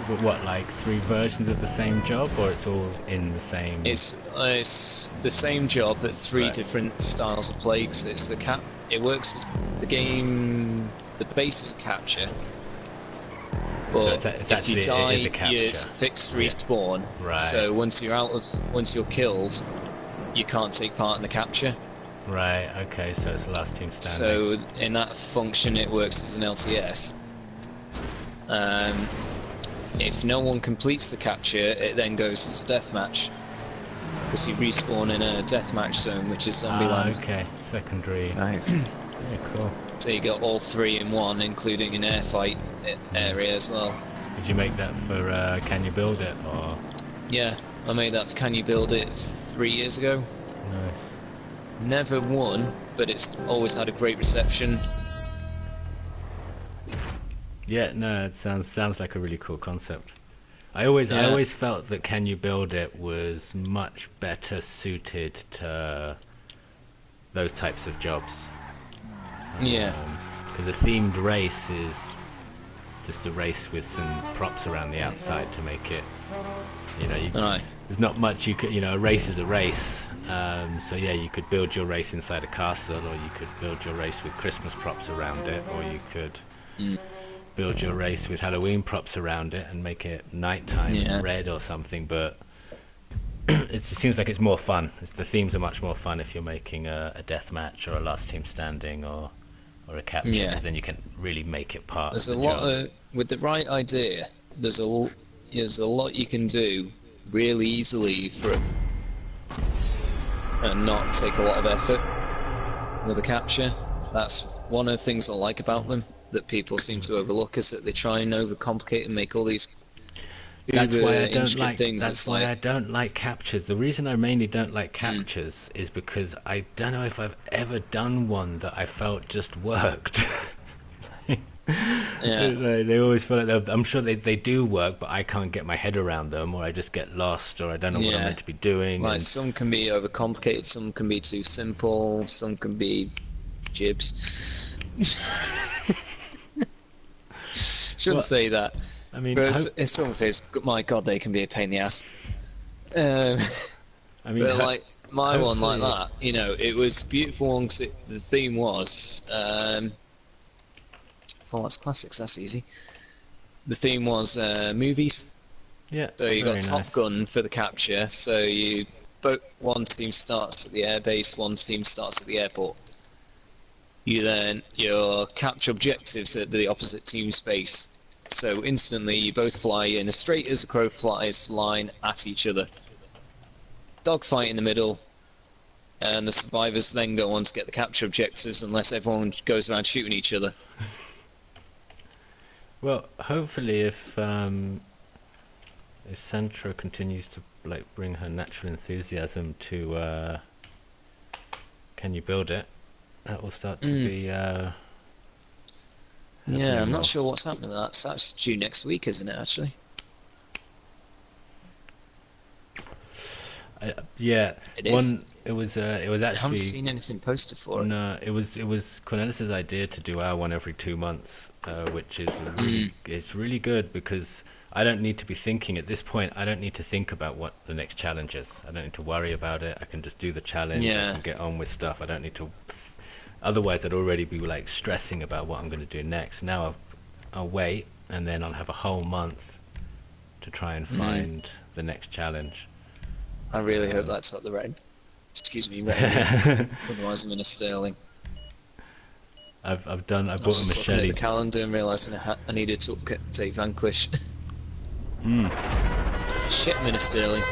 But what, like 3 versions of the same job, or it's all in the same? It's the same job, but 3 Right. different styles of play. So it's it works as the game. The base is a capture, but So it's if actually, you die, it is a capture. it's a fixed respawn. Right. So once you're killed, you can't take part in the capture. Right, okay, so it's the last team standing. So in that function, it works as an LTS. If no one completes the capture, it then goes as a deathmatch, because you respawn in a deathmatch zone, which is Zombieland. Okay, secondary. Nice. Yeah, cool. So you got all 3 in one, including an airfight area as well. Did you make that for Can You Build It, or? Yeah, I made that for Can You Build It 3 years ago. Nice. Never won, but it's always had a great reception. Yeah, no, it sounds like a really cool concept. I always felt that Can You Build It was much better suited to those types of jobs. Yeah. Because a themed race is just a race with some props around the outside to make it, Aye. there's not much you could, a race is a race. So yeah, you could build your race inside a castle, or you could build your race with Christmas props around it, or you could build your race with Halloween props around it and make it nighttime and red or something. But it seems like it's more fun. The themes are much more fun if you're making a death match or a last team standing or a capture, Yeah. because then you can really make it part There's of a the lot job. of, with the right idea, there's a lot you can do really easily for it and not take a lot of effort with a capture. That's one of the things I like about them, that people seem to overlook, is that they try and overcomplicate and make all these That's why I don't intricate like. things. That's It's why like, I don't like captures. The reason I mainly don't like captures is because I don't know if I've ever done one that I felt just worked. yeah. They always feel like I'm sure they do work, but I can't get my head around them, or I just get lost, or I don't know what I'm Yeah. meant to be doing. Like, And some can be overcomplicated, some can be too simple, some can be jibs. Shouldn't Well, say that. I mean, But it's some of his, my god, they can be a pain in the ass. Um, I mean, but like my one like hopefully- that, you know, it was beautiful one 'cause the theme was Fallout's classics. That's easy. The theme was movies. Yeah. So you very got nice. Top Gun for the capture. So one team starts at the airbase, one team starts at the airport. Your capture objectives at the opposite team's base. So instantly you both fly in a straight as a crow flies line at each other. Dogfight in the middle, and the survivors then go on to get the capture objectives unless everyone goes around shooting each other. Well, hopefully, if Sandra continues to like bring her natural enthusiasm to Can You Build It, that will start to be. Yeah, I'm not sure what's happening with that. So that's due next week, isn't it? Actually. Yeah, It is. It was I haven't actually seen anything posted for it. no. It was Cornelis's idea to do our one every 2 months, which is it's really good because I don't need to be thinking at this point. I don't need to think about what the next challenge is. I don't need to worry about it. I can just do the challenge. Yeah. I can get on with stuff. I don't need to. Otherwise, I'd already be like stressing about what I'm going to do next. Now I'll wait, and then I'll have a whole month to try and find the next challenge. I really hope that's not the red. Excuse me, red. Otherwise, I'm in a sterling. I I bought was a just looking at machete. the calendar and realising I needed to take Vanquish. Shit, I'm in a sterling.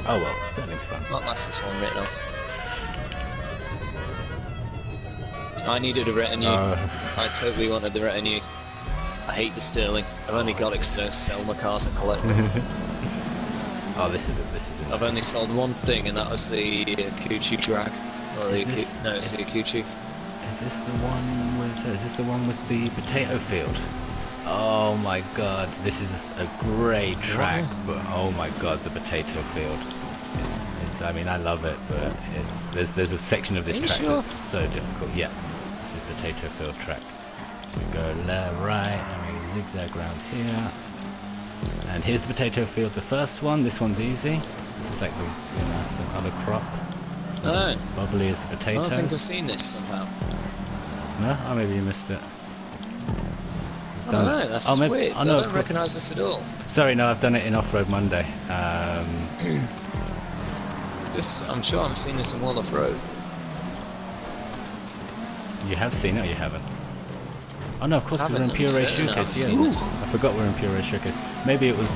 Oh well, sterling's fun. Not last this one written off. I needed a retinue. I totally wanted the retinue. I hate the sterling. I've only got it because I don't sell my cars and collect them. Oh, this is it. I've only sold one thing, and that was the Akuchu drag. Or the Is this- no, it's the Akuchu. Is this the one with the potato field? Oh my god, this is a great track, but oh my god, the potato field. I mean, I love it, but there's a section of this Are you track sure? that's so difficult. Yeah, this is potato field track. We go left, right, and we zigzag around here. And here's the potato field. The first one, this one's easy. This is like some other crop. It's not as bubbly as the I potatoes. don't think I've seen this somehow. No? Oh, maybe you missed it. I don't know, that's maybe, weird. oh, I no, don't recognise this at all. Sorry, no, I've done it in Off-Road Monday. I'm sure I've seen this in World Off Road. You have seen it or you haven't? Oh no, of course, because we're in Haven't, Pure I'm Race certain I've Showcase. seen Yeah, this. I forgot we're in Pure Race Showcase. Maybe it was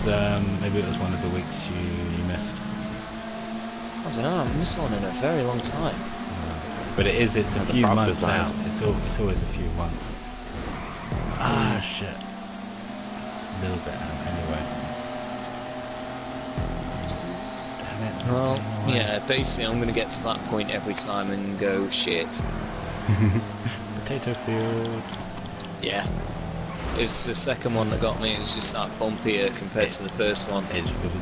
one of the weeks you missed. I don't know, I've missed one in a very long time. But it's a the few prop months design. out. It's always a few months. Ah shit. A little bit out anyway. Damn it. Well, Getting away. yeah, basically I'm going to get to that point every time and go, shit. Potato field. Yeah. It was the second one that got me, it was just that bumpier compared to the first one.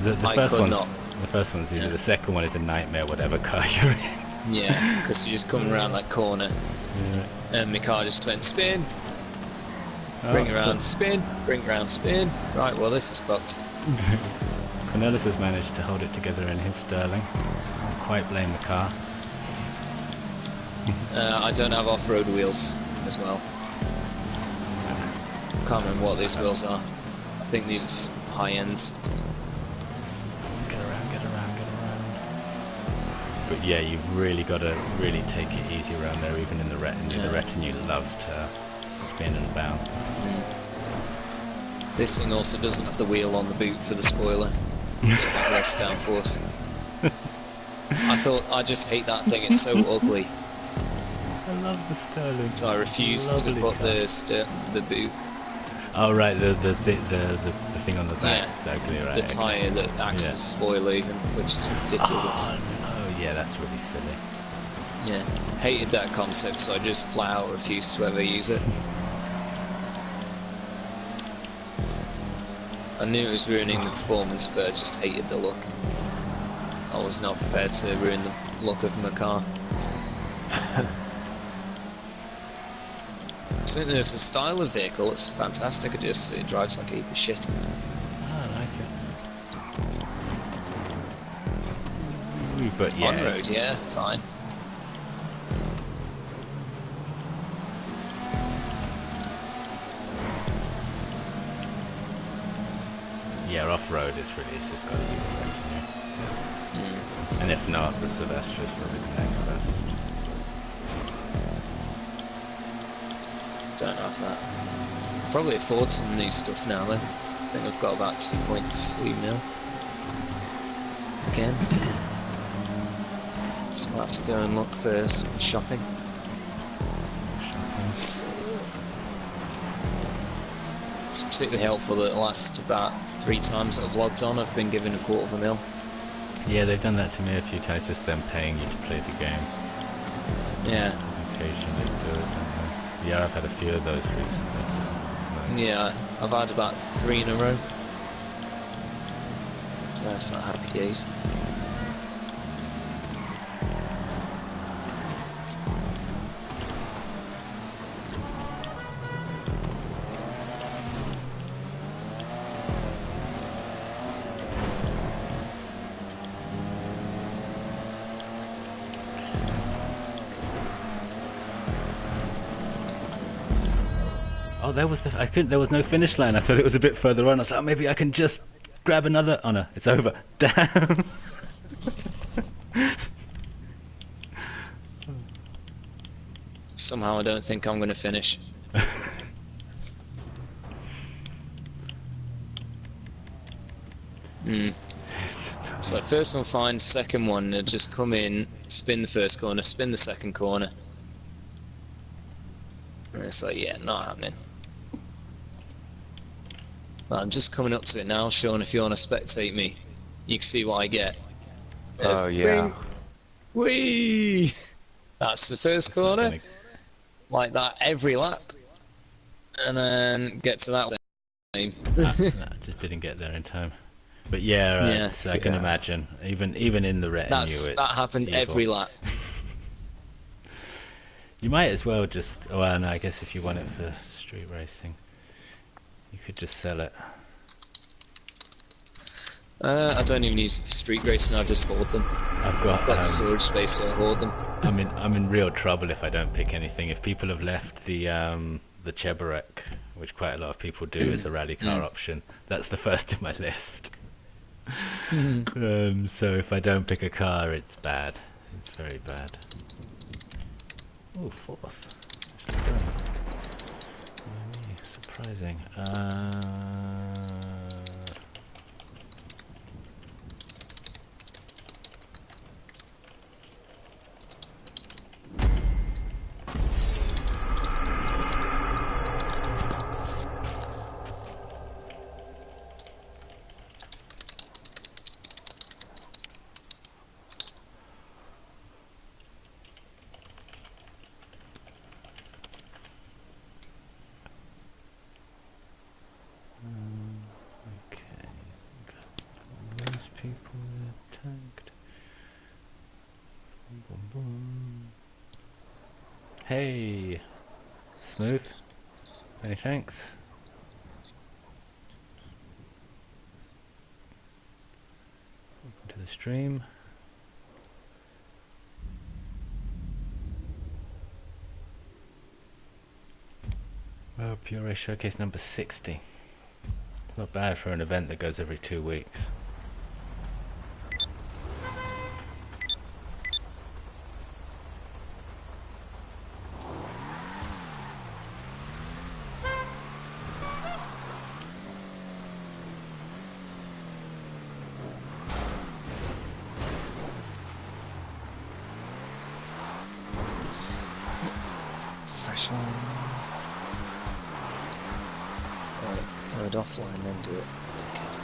The I first could one's not. the first one's easy. Yeah. The second one is a nightmare. Whatever car you're in. Yeah, because you're just coming around that corner Yeah. and my car just went spin, bring it around, spin, bring it around, spin. Right, well this is fucked. Cornelis has managed to hold it together in his Sterling. Can't quite blame the car. I don't have off-road wheels as well. Can't remember what these wheels are. I think these are high ends. Get around, get around, get around. But yeah, you've really got to really take it easy around there, even in the retinue. The retinue loves to spin and bounce. This thing also doesn't have the wheel on the boot for the spoiler. It's got less downforce. I just hate that thing, it's so ugly. I love the Sterling. So I refuse to put the boot. Oh right, the thing on the back. Yeah. So ugly, right? The tyre that acts as a spoiler even, which is ridiculous. Oh no, yeah, that's really silly. Yeah, hated that concept, so I just flat out refused to ever use it. I knew it was ruining the performance, but I just hated the look. I was not prepared to ruin the look of my car. I think there's a style of vehicle, it's fantastic, it drives like a heap of shit. I like it. But yeah, on road, yeah, fine. Yeah, off-road it's just got to be the retinue. And if not, the Silvestre is probably the next best. Don't have that. Probably afford some new stuff now then. I think I've got about 2.2 mil. Again. So I'll have to go and look for some shopping. It's particularly helpful that the last about 3 times that I've logged on I've been given $250 mil. Yeah, they've done that to me a few times, just them paying you to play the game. Yeah. Occasionally do it, don't they? Yeah, I've had a few of those recently. Nice. Yeah, I've had about 3 in a row. So that's not happy days. Oh, there was no finish line. I thought it was a bit further on. I was like, oh, maybe I can just grab another. Oh no, it's over. Damn. Somehow I don't think I'm going to finish. So first one fine, second one just come in, spin the first corner, spin the second corner. And it's like, yeah, not happening. But I'm just coming up to it now, Sean, if you want to spectate me. You can see what I get. Oh, yeah. Whee! That's the first corner. Like that every lap. And then get to that one. No, just didn't get there in time. But yeah, so I can imagine. Even in the retinue, that happened evil. every lap. You might as well just... Well, no, I guess if you want it for street racing, you could just sell it. I don't even use it for street racing, I just hoard them. I've got storage space, so I hoard them. I'm in real trouble if I don't pick anything. If people have left the Cheburek, which quite a lot of people do as a rally car option, that's the first in my list. So if I don't pick a car, it's bad. It's very bad. Oh, fourth. Surprising. Hey, smooth. Many thanks. Welcome to the stream. Well, Pure Race Showcase number 60. It's not bad for an event that goes every 2 weeks. crash on. Right, load offline then do it. Dickhead.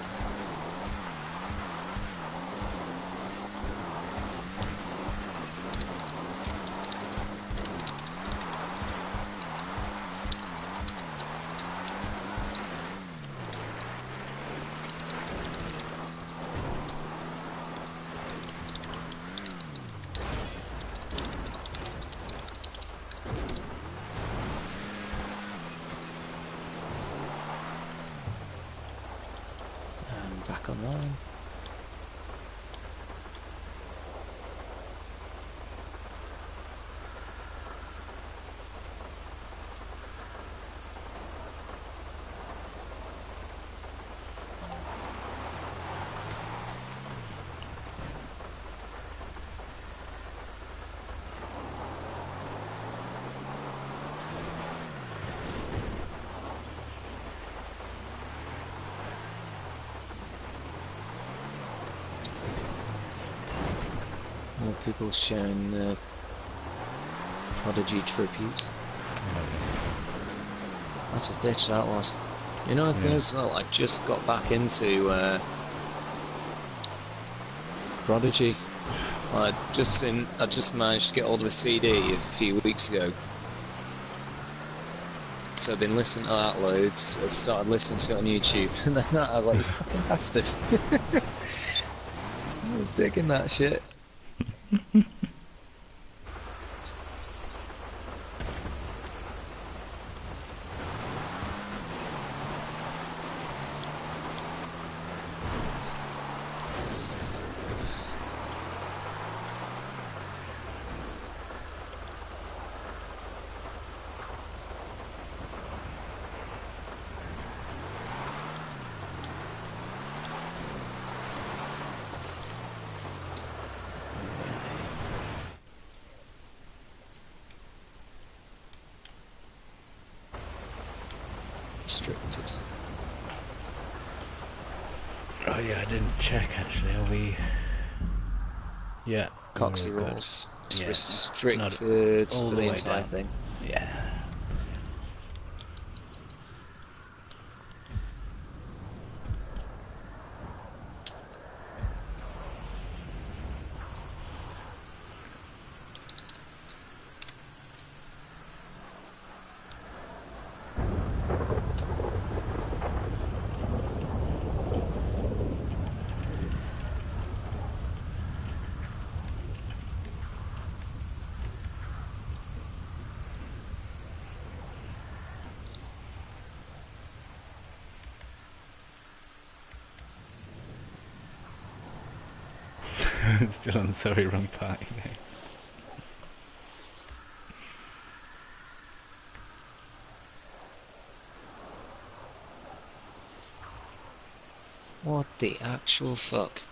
Back online. More people sharing the Prodigy tribute. That's a bitch, that was. You know, the thing as well, I just got back into Prodigy. I just managed to get hold of a CD a few weeks ago. So I've been listening to that loads. I started listening to it on YouTube, and then I was like, you fucking bastard. I was digging that shit. Restricted. Oh yeah, I didn't check actually. Are we? Yeah. Coxy we're good. rules. It's Yeah. restricted all for the the way entire down. thing. Yeah. Still on sorry wrong party. What the actual fuck?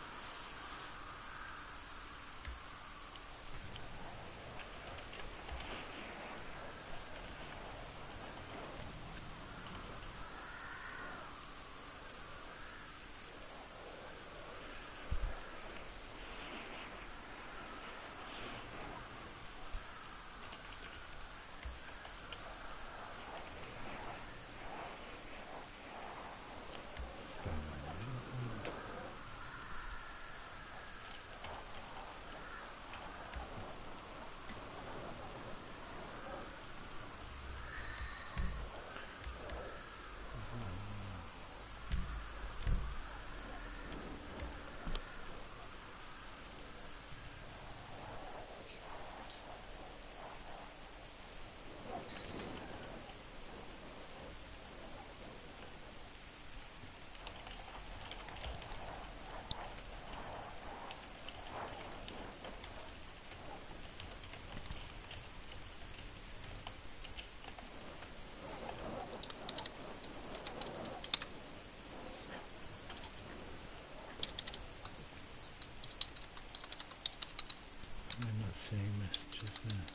I'm not seeing messages there.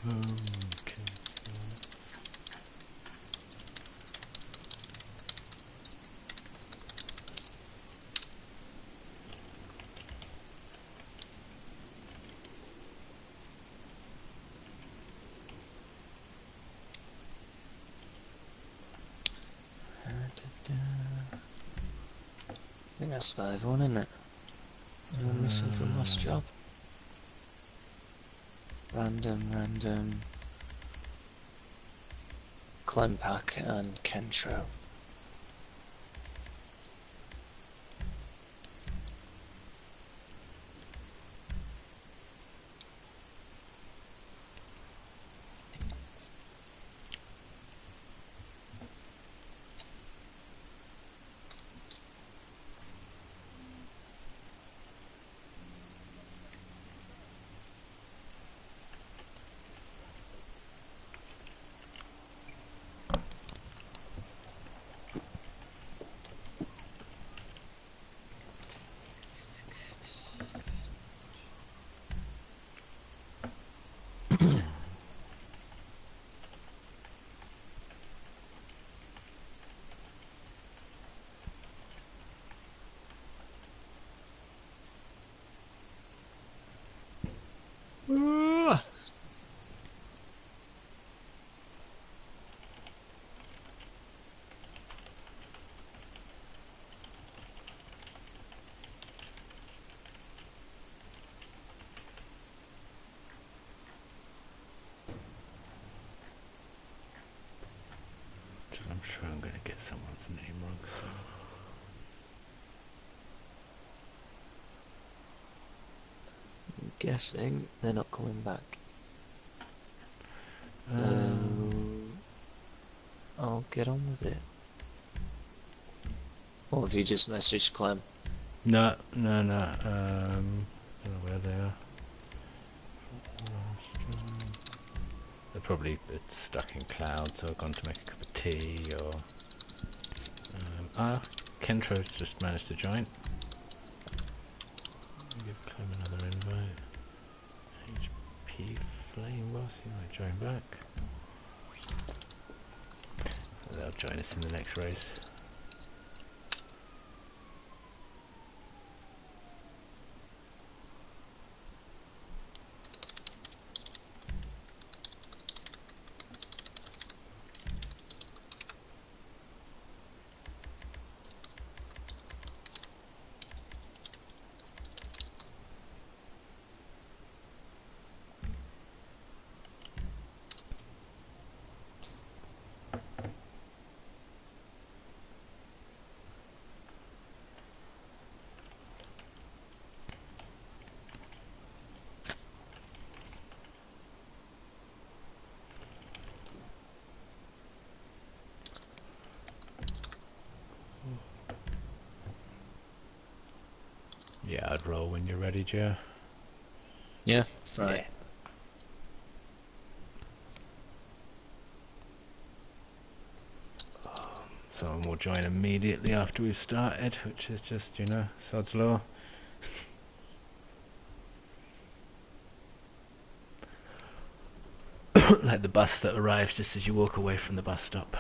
Okay. I think that's 5-1, isn't it? Anyone missing from last job? Random. Clempack and Kentro. I'm sure I'm going to get someone's name wrong soon. I'm guessing they're not coming back. I'll get on with it. Or have you just messaged Clem? No. I don't know where they are. They're probably stuck in cloud, so I've gone to make a cup of tea, or... Kentro's just managed to join. Give Clem another invite. HP Flame Boss, he might join back. They'll join us in the next race. Yeah, I'd roll when you're ready, Joe. Yeah, right. Yeah. Someone will join immediately after we've started, which is just, you know, sod's law. Like the bus that arrives just as you walk away from the bus stop.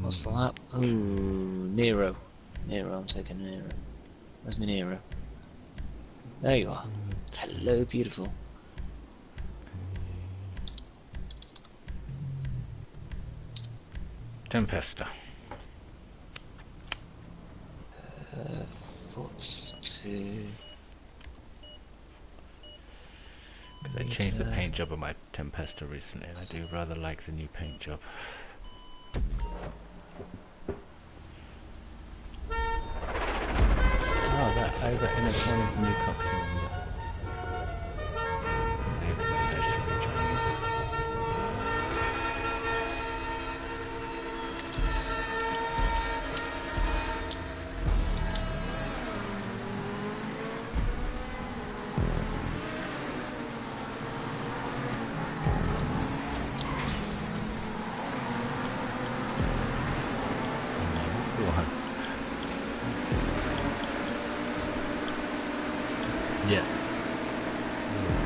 What's the lap? Ooh, Nero. I'm taking Nero. Where's my Nero? There you are. Hello, beautiful. Tempesta. Thoughts to... They changed the paint job of my Tempesta recently, and I do rather like the new paint job. Oh, that over in a corner is a new cox cylinder. Yeah.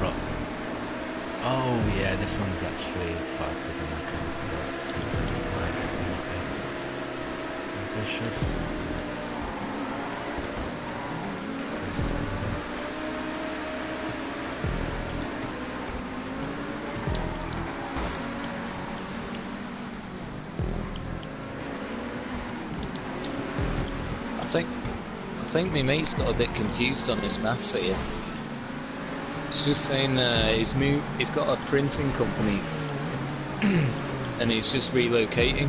Rock. Oh yeah, this one's actually faster than I can. Ambitious. I think my mate's got a bit confused on his maths here. He's just saying he's got a printing company and he's just relocating.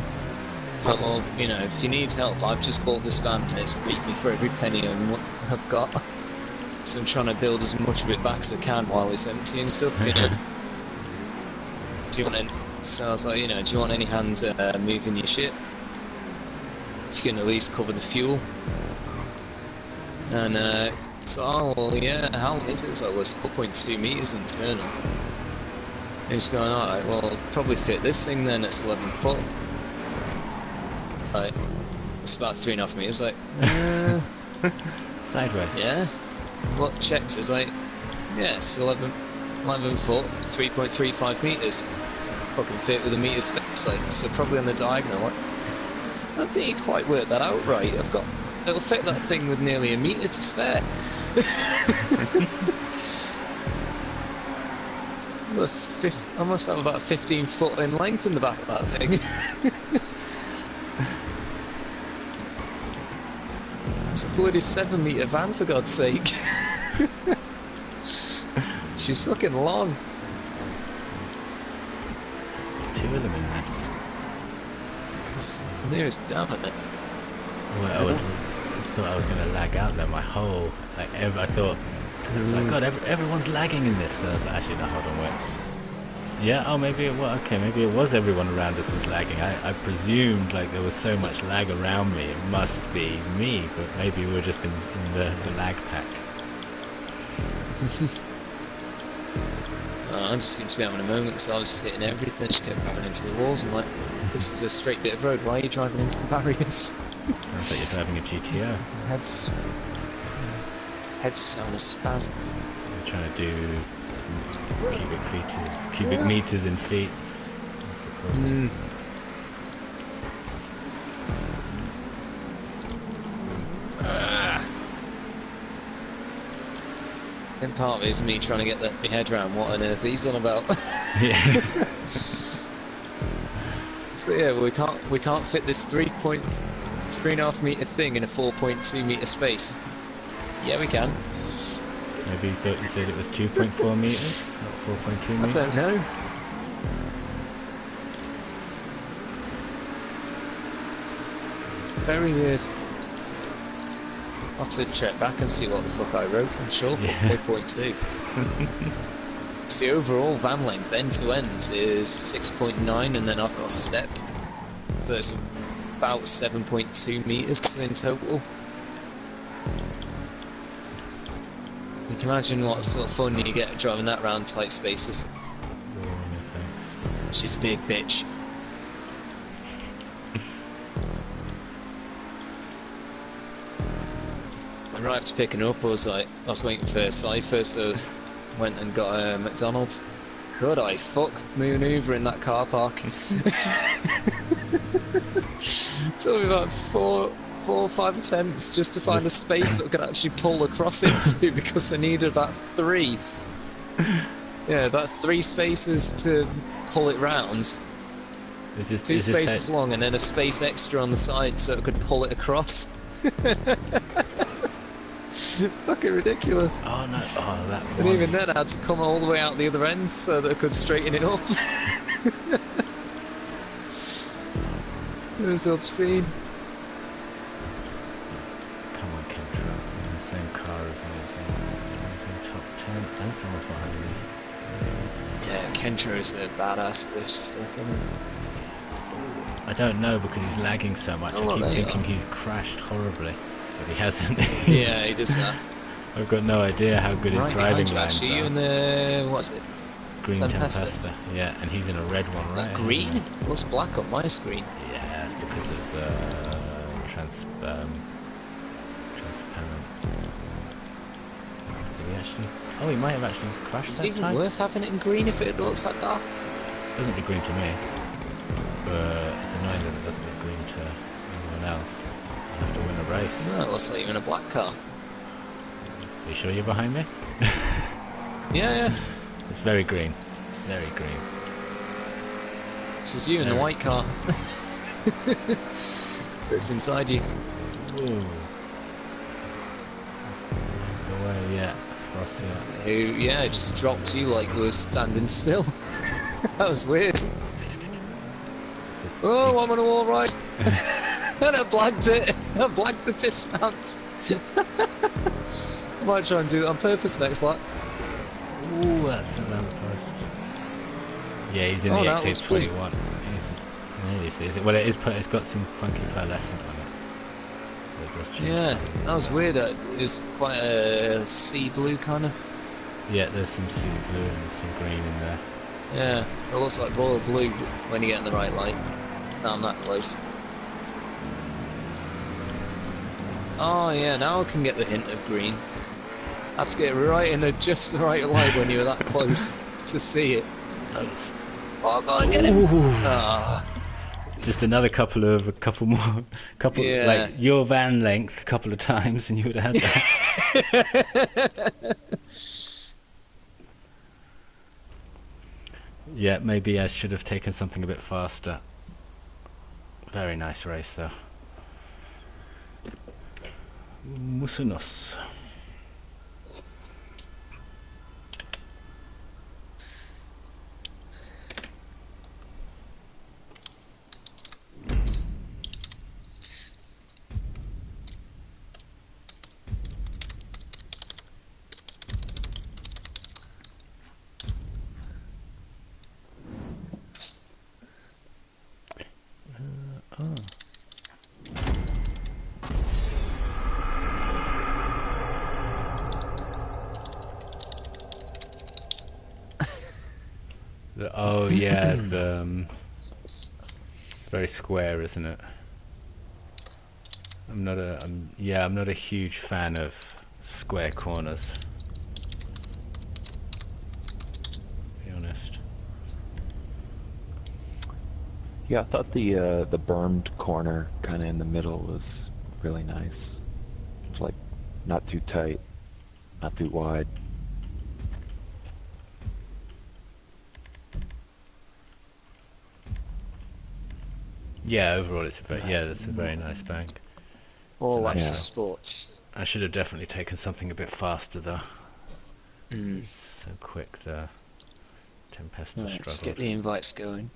So, well, you know, if you need help, I've just bought this van and it's beat me for every penny I've got. So I'm trying to build as much of it back as I can while it's empty and stuff, you know. Do you want any, so I was like, you know, do you want any hands moving your shit? If you can at least cover the fuel. And so, oh, well, yeah, how long is it? It was like, well, it's 4.2 meters internal. And he's going, alright, well, I'll probably fit this thing then, it's 11 foot. Right, it's about 3.5 meters, like, Sideways. yeah. What checked is like, yeah, it's 11 foot, 3.35 meters. Fucking fit with a meter space, like, so probably on the diagonal, like, I don't think you quite worked that out right. It'll fit that thing with nearly a meter to spare. I must have about 15 foot in length in the back of that thing. It's a bloody 7-meter van, for God's sake. She's fucking long. Two of them in there. Nearest down at it. Well, I thought I was going to lag out there. My whole, like, I thought, like, God, everyone's lagging in this. So I was like, actually, no, hold on, wait. Yeah, oh, maybe it was, okay, maybe it was everyone around us was lagging. I presumed, like, there was so much lag around me, it must be me, but maybe we're just in the lag pack. I just seem to be having a moment, so I was just hitting everything, just kept driving into the walls. I'm like, this is a straight bit of road, why are you driving into the barriers? Sounds like you're driving a GTO. Head's just having a spaz. I'm trying to do cubic meters in feet. I think part of it is me trying to get my head around what on earth he's on about. Yeah. So yeah, we can't fit this 3.5 meter thing in a 4.2 meter space. Yeah, we can. Maybe you thought you said it was 2.4 meters, not 4.2 meters? I don't know. Very weird. I'll have to check back and see what the fuck I wrote. I'm sure, Yeah. 4.2. So the overall van length end to end is 6.9, and then I've got a step. So it's about 7.2 meters in total. You can imagine what sort of fun you get driving that around tight spaces. She's a big bitch. And right after picking her up, I was waiting for a Cypher, so I went and got a McDonald's. Could I fuck maneuver in that car park? Took me about four or five attempts just to find a space that I could actually pull across into, because I needed about 3. Yeah, about 3 spaces to pull it round. Two spaces long and then a space extra on the side so it could pull it across. Fucking ridiculous. Oh no, oh that And one. even then I had to come all the way out the other end so that I could straighten it up. It was obscene. Come on, Kendra. In the same car as me. Top 10 and someone's behind me. Yeah, Kendra is a badass at this stuff, isn't he? I don't know because he's lagging so much. Oh, I there keep you thinking are. he's crashed horribly, but he hasn't. Yeah, he does that. I've got no idea how good his Right driving behind you, lines actually. You are. in the... what's it? Green Tempesta. Tempesta. Yeah, and he's in a red one, Is right? that green? It looks black on my screen. Yeah, it's because of the transparent. The we actually... Oh, we might have actually crashed Is that it even time. worth having it in green if it looks that dark? Doesn't look green to me, but it's annoying that it doesn't look green to anyone else. You have to win a race. No, it looks like you're in a black car. Are you sure you're behind me? Yeah. It's very green. It's very green. This is you in the white car. That's inside you. Whoa. The way, yeah. Cross it. Who, yeah, just dropped you like we were standing still. That was weird. Oh, I'm on a wall right. And I blagged it. I blagged the dismount. I might try and do it on purpose next lap. Ooh, that's a lamppost. Yeah, he's in the no, it's blue. XA21. He sees it. Well, it's got some funky pearlescent on it. So it does change. Yeah, that was weird. It's quite a sea blue kind of. Yeah, there's some sea blue and some green in there. Yeah, it looks like royal blue when you get in the right light. No, I'm that close. Oh yeah, now I can get the hint of green. I had to get right in just the right light when you were that close to see it. Oh god, get it! Ah. Just another couple more, Yeah. like your van length a couple of times and you would have had that. Yeah, maybe I should have taken something a bit faster. Very nice race though. Musunos. Oh yeah, the very square, isn't it? I'm not a huge fan of square corners. To be honest. Yeah, I thought the bermed corner kind of in the middle was really nice. It's like not too tight, not too wide. Yeah, overall it's that's a very nice bank. All So laps yeah. of sports. I should have definitely taken something a bit faster though. Mm. So quick the Tempesta Right, let's struggled. get the invites going.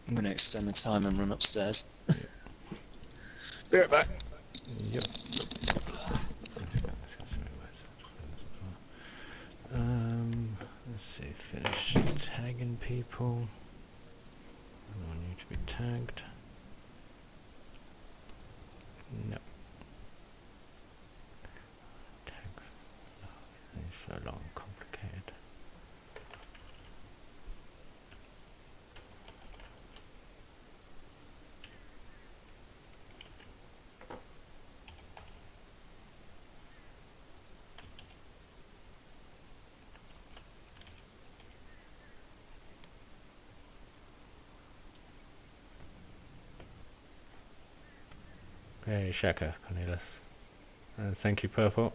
I'm going to extend the time and run upstairs. Be right back. Yep. Let's see, finish tagging people. I want you to be tagged. No. Tag. Oh, it's so long, complicated. Hey, Shaka, Cornelis. Thank you, Purple.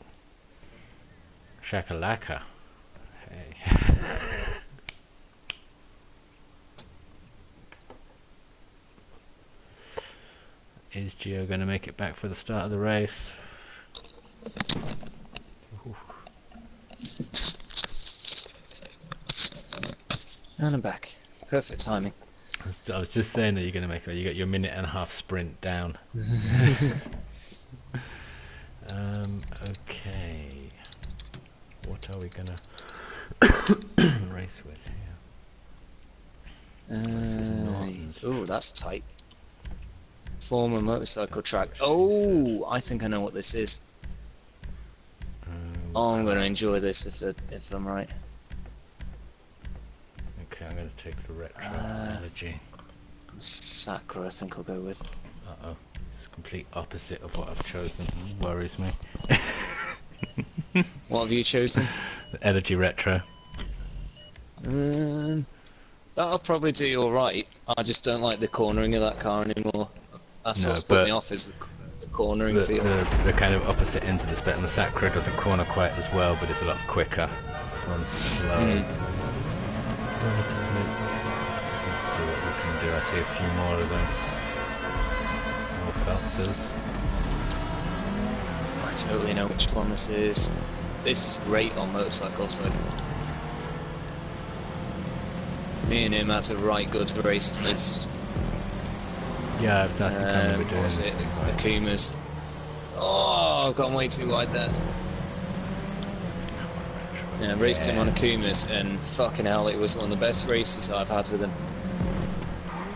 Shakalaka. Hey. Is Gio going to make it back for the start of the race? Ooh. And I'm back. Perfect timing. I was just saying that you're going to make it. You got your minute and a half sprint down. Okay. What are we going to race with here? Oh, that's tight. Former motorcycle track. Oh, I think I know what this is. Oh, I'm going to enjoy this if I'm right. Okay, I'm going to take the retro analogy. Sakura, I think I'll go with. Uh-oh. It's the complete opposite of what I've chosen. Worries me. What have you chosen? The Elegy Retro. That'll probably do alright. I just don't like the cornering of that car anymore. That's No, what's put but me off, is the cornering The, feel. the kind of opposite ends of the spectrum. The Sakura doesn't corner quite as well, but it's a lot quicker. This one's slow. Let's see what we can do. I see a few more of them. More Phelpses. I totally know which one this is. This is great on motorcycles, so me and him had a right good race to this. Yeah, I think I remember doing What was this. it? Akuma's. Oh, I've gone way too wide there. Yeah, raced him on Akuma's, and fucking hell, it was one of the best races I've had with him.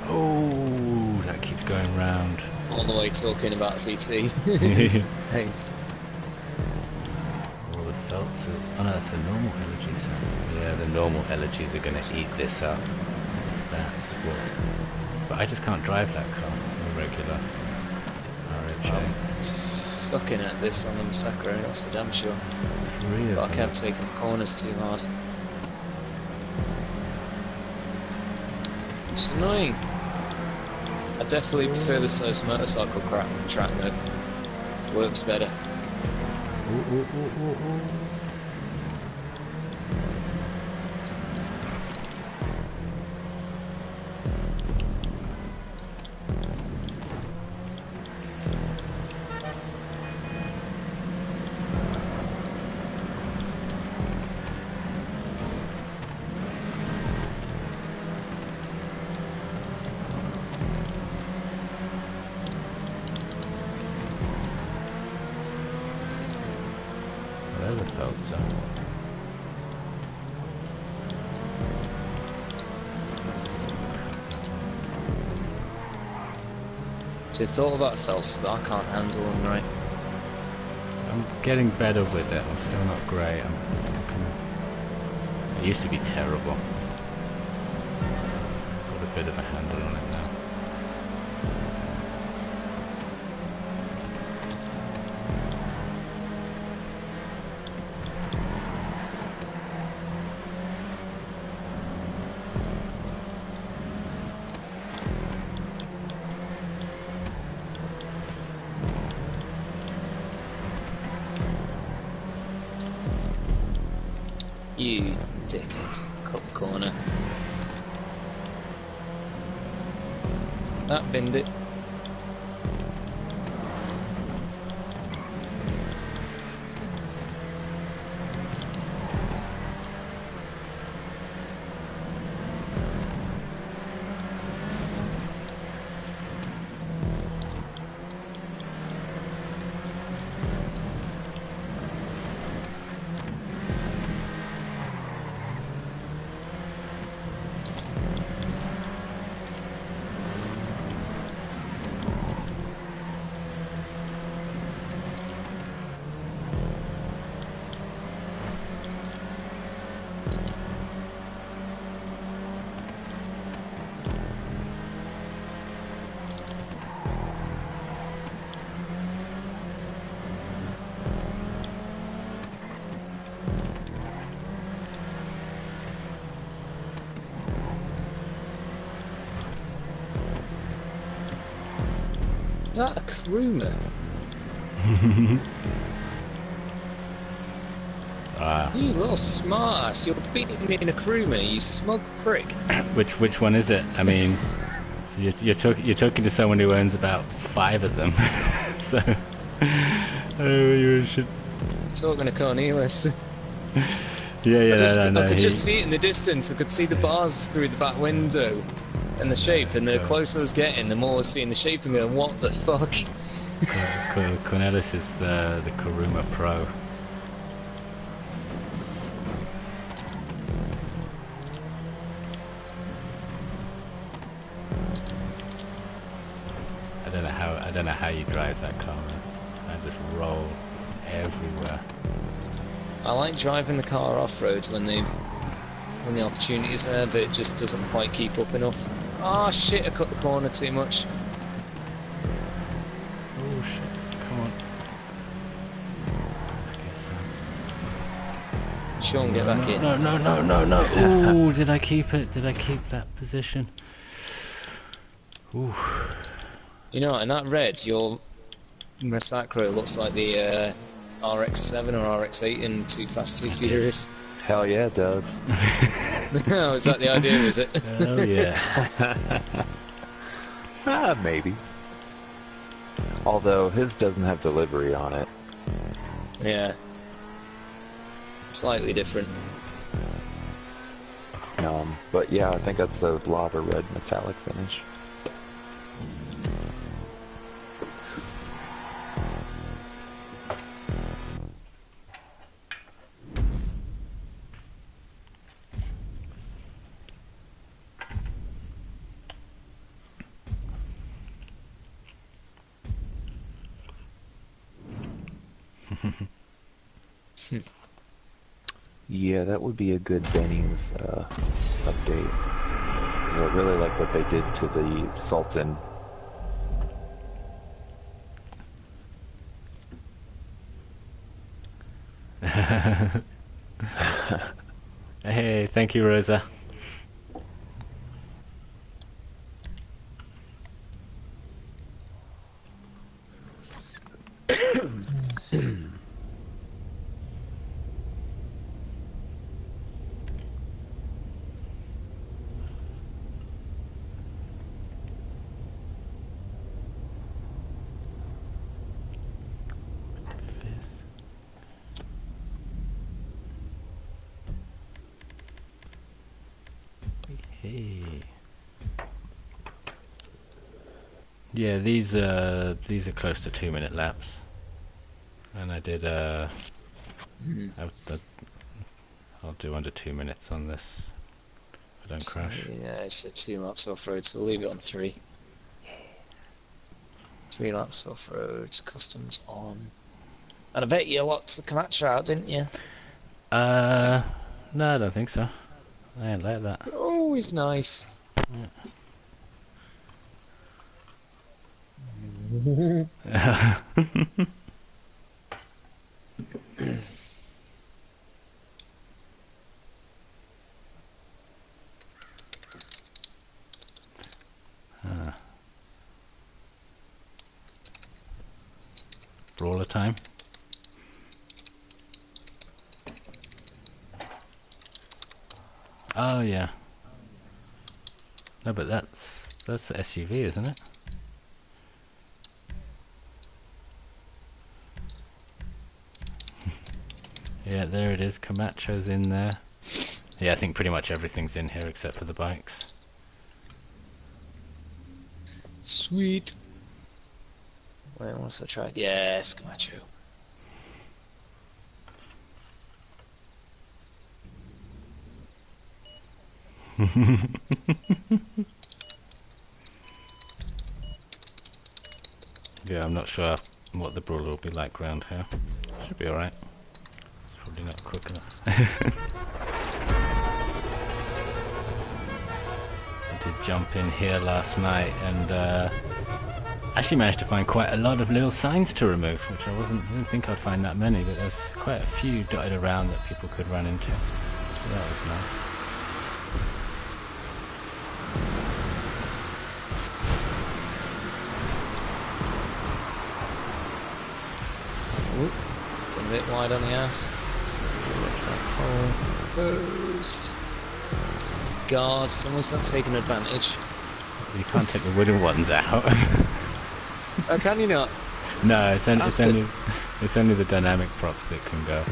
Oh, that keeps going round. All the way talking about TT. Thanks. All the Phelpses. Oh no, that's a normal elegy set. Yeah, the normal elegies are going to eat this up. That's what. But I just can't drive that car. A regular RHA. I'm sucking at this on the Sakura, that's for damn sure. Three But I of them. kept taking the corners too hard. It's annoying. I definitely prefer the size motorcycle track mode. Works better. Ooh, ooh, ooh, ooh, ooh. There's a Phelpser. So I thought about Phelps, but I can't handle them right. I'm getting better with it. I'm still not great. I used to be terrible. Got a bit of a handle on it now. You dickhead. Cut the corner. That binned it. Is that a Kruma? You little smartass, you're beating me in a Kruma, you smug prick. Which one is it? I mean, so you're talking to someone who owns about 5 of them. So you should. Talking to Cornelius. Yeah, I could just see it in the distance. I could see the bars through the back window and the shape. And the closer I was getting, the more I was seeing the shape and going, "What the fuck?" Cornelis is the Kuruma Pro. I don't know how you drive that car, man. I just roll everywhere. I like driving the car off-road when the opportunity's there, but it just doesn't quite keep up enough. Oh shit, I cut the corner too much. Oh shit, come on. I guess so. Sean, get back in. No. Ooh, did I keep it? Did I keep that position? Ooh. You know, in that red, your Massacro looks like the RX-7 or RX-8 in Too Fast, Too Furious. Hell yeah, it does. Oh, is that the idea, is it? Oh yeah. Maybe. Although his doesn't have delivery on it. Yeah. Slightly different. But yeah, I think that's the lava red metallic finish. Yeah, that would be a good Benny's update. I really like what they did to the Sultan. Hey, thank you, Rosa. Hey. Yeah, these are close to 2-minute laps, and I did I'll do under 2 minutes on this. If I don't crash. Yeah, it's a 2 laps off-road, so we'll leave it on 3. 3 laps off-road, customs on. And I bet you locked the Camacho out, didn't you? No, I don't think so. I ain't like that. Always nice. Yeah. Brawler time. Oh yeah. No, but that's the SUV, isn't it? Yeah, there it is. Camacho's in there. Yeah, I think pretty much everything's in here except for the bikes. Sweet. Wait, what's the track? Yes, Camacho. Yeah, I'm not sure what the brawler will be like round here. Should be alright. It's probably not quick enough. I did jump in here last night and actually managed to find quite a lot of little signs to remove, which I didn't think I'd find that many, but there's quite a few dotted around that people could run into. So that was nice. A bit wide on the ass. Closed. God, someone's not taking advantage. You can't take the wooden ones out. Oh, can you not? No, it's only the dynamic props that can go.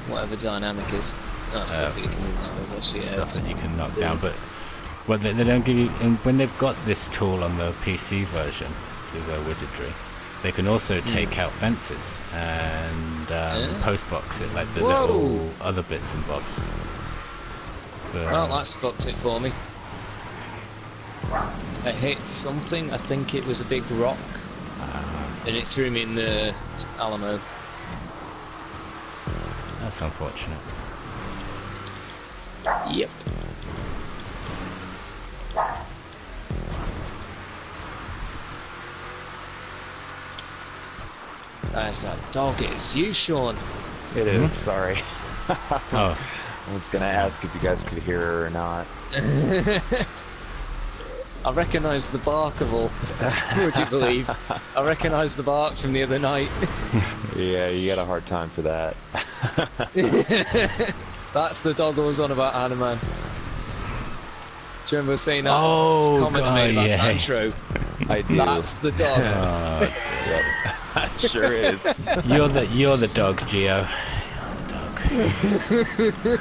Whatever dynamic is. That's stuff that you can move, I suppose, actually. Yeah, Stuff that you can knock down, but well, they don't give you. And when they've got this tool on the PC version, through their wizardry, they can also take out fences and post box it, like the little other bits and bobs. But, well, that's fucked it for me. I hit something, I think it was a big rock, and it threw me in the Alamo. That's unfortunate. Yep. That's that dog. It's you, Sean. It is, sorry. Oh. I was gonna ask if you guys could hear her or not. I recognise the bark of all. Would you believe? I recognise the bark from the other night. Yeah, you got a hard time for that. That's the dog I was on about, Hanuman. Do you remember saying that comment I made about Sancho? I do. That's the dog. Yep. Sure is. You're the dog, Gio. You're the dog.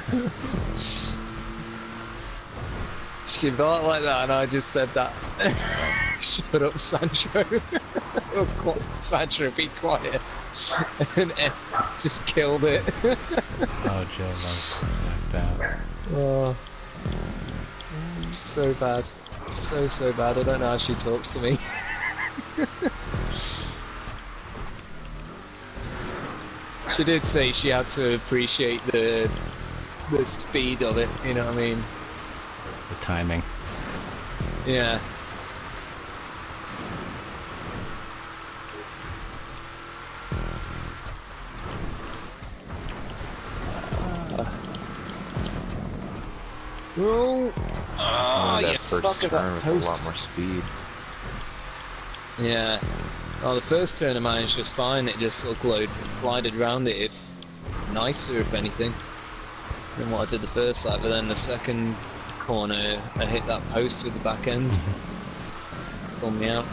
She barked like that, and I just said that. Shut up, Sancho. Sancho, be quiet. And F just killed it. Oh, Joe loves that. Oh, so bad. So bad. I don't know how she talks to me. She did say she had to appreciate the speed of it, you know what I mean? The timing. Yeah. Oh, that you first fuck of turn that with a lot post. more speed. Yeah. Oh, the first turn of mine is just fine. It just sort of glided around it, if nicer, if anything, than what I did the first side. But then the second corner, I hit that post with the back end. Pulled me out.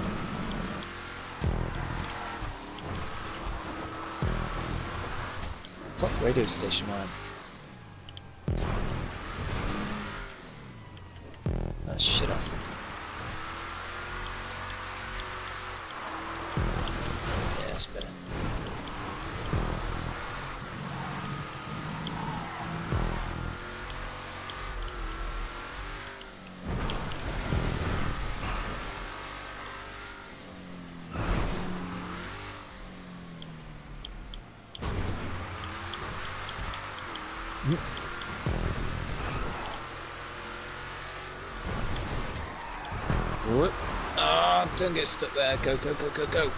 Fuck radio station, man. That shit off. Yeah, it's better. Whoop. Ah, don't get stuck there. Go, go, go, go, go.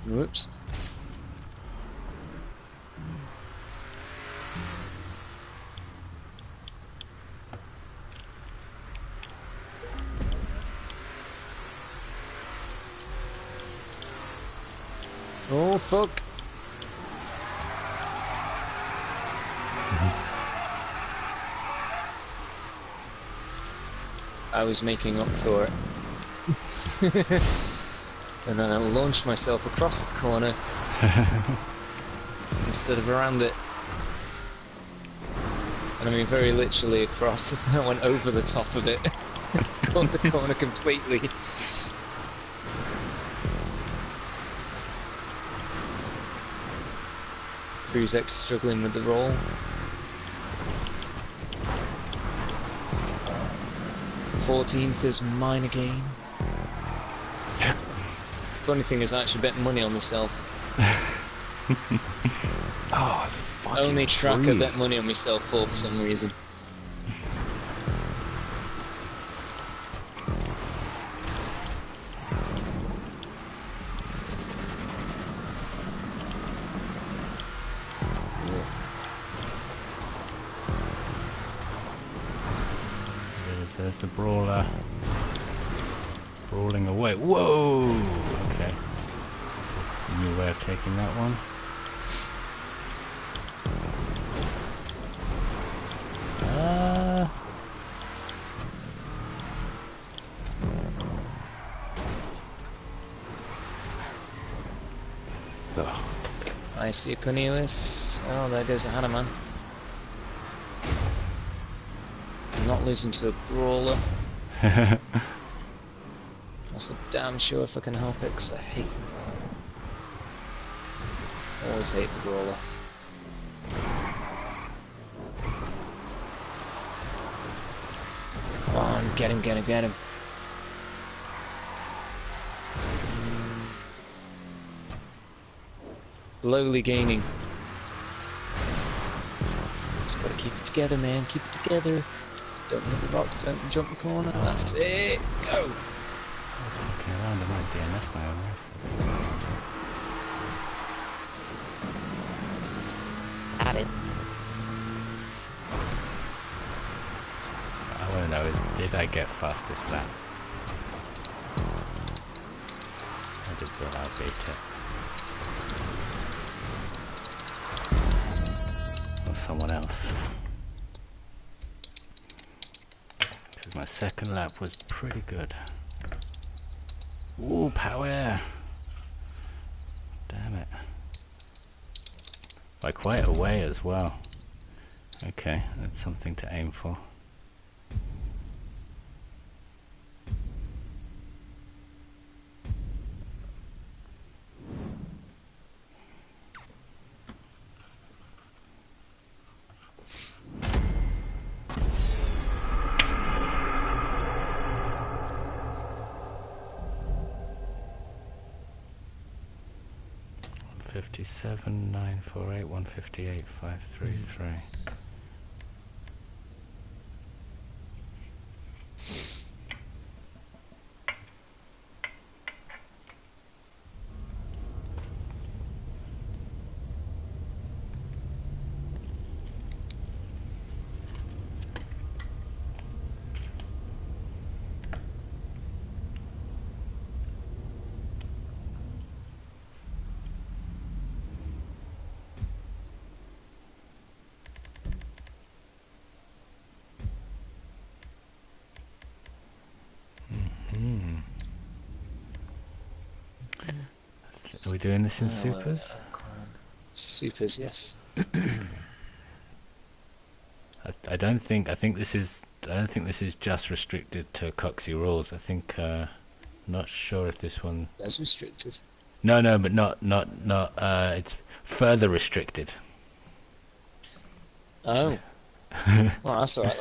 Whoops. Oh, fuck. I was making up for it. And then I launched myself across the corner instead of around it. And I mean very literally across. I went over the top of it. Got the corner completely. Cruzek struggling with the roll. "14th is mine again." Funny thing is, I actually bet money on myself. Oh, Only track I bet money on myself for some reason. There's the brawler. Brawling away. Whoa! Okay. That's a new way of taking that one. I see a Cornelius. Oh, there goes a Hanuman. I'm not losing to a brawler. That's for damn sure if I can help it, because I always hate the brawler. Come on, get him, get him, get him. Slowly gaining. Just gotta keep it together, man. Keep it together. Don't hit the box. Don't jump the corner. That's it. Go. I was looking around, I might DNF my own race. At it. I want to know is, did I get fastest lap? I did feel I'll beat it. Or someone else. Because my second lap was pretty good. Ooh, power! Damn it. By quite a way as well. Okay, that's something to aim for. Fifty-seven, 948, 158, 533. Are we doing this in supers? Supers, yes. I don't think. I think this is. I don't think this is just restricted to Coxie rules. I think. Not sure if this one. That's restricted. No, but not. It's further restricted. Oh. Well, that's alright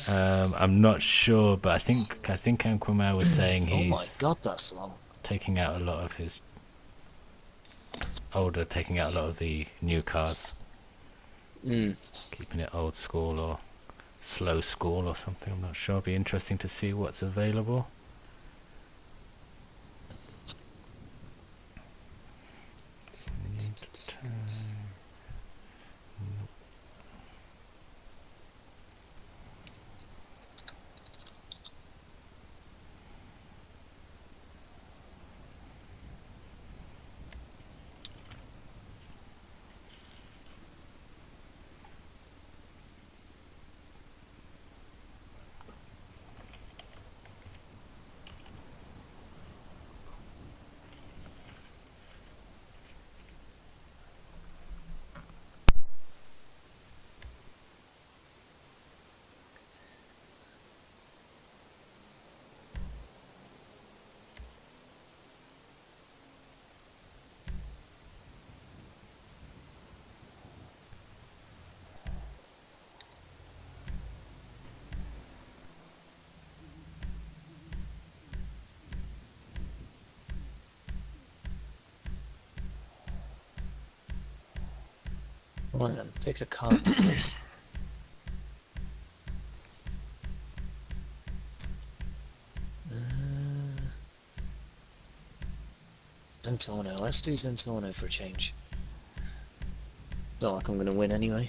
then. I'm not sure, but I think Anquamare was saying he's. Oh my god, that's long. Taking out a lot of his. Taking out a lot of the new cars. Keeping it old school or slow school or something, I'm not sure. It'll be interesting to see what's available. Right then, pick a card. Zentorno, let's do Zentorno for a change. Not like I'm gonna win anyway.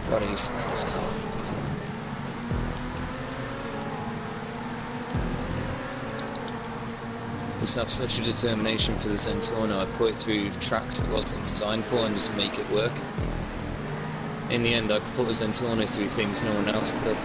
What do you say this car? I used to have such a determination for the Zentorno. I put it through tracks it wasn't designed for and just make it work. In the end, I could put the Zentorno through things no one else could.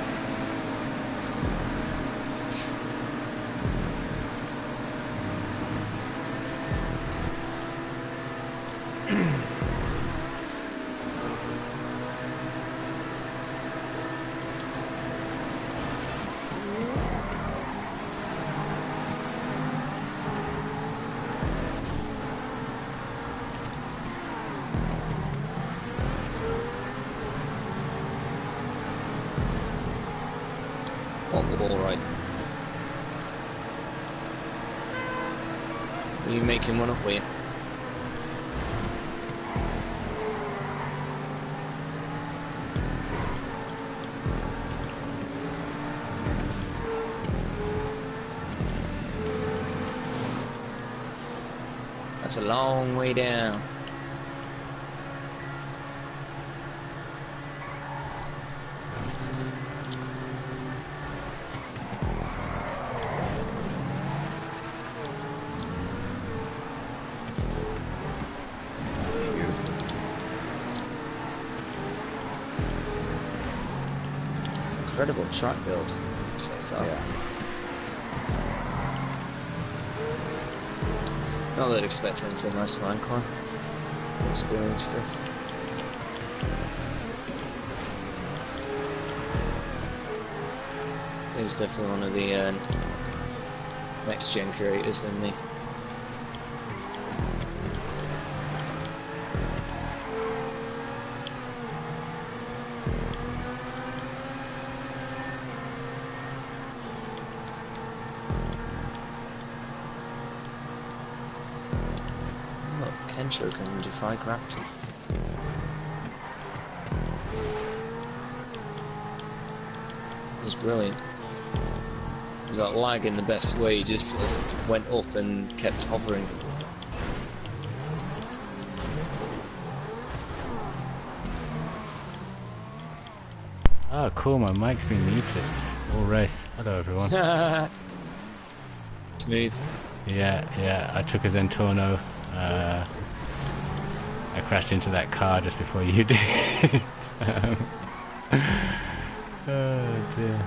Alright. Are you making one up, were you? That's a long way down. Incredible track build so far. Yeah. Not that I'd expect anything less from Ancon. Experience stuff. He's definitely one of the next gen creators in the. Kensho can defy gravity. It was brilliant. There's that lag in the best way, he just sort of went up and kept hovering. Oh, cool, my mic's been muted. All race. Hello, everyone. Smooth. Yeah, I took a Zentorno. I crashed into that car just before you did. Oh dear.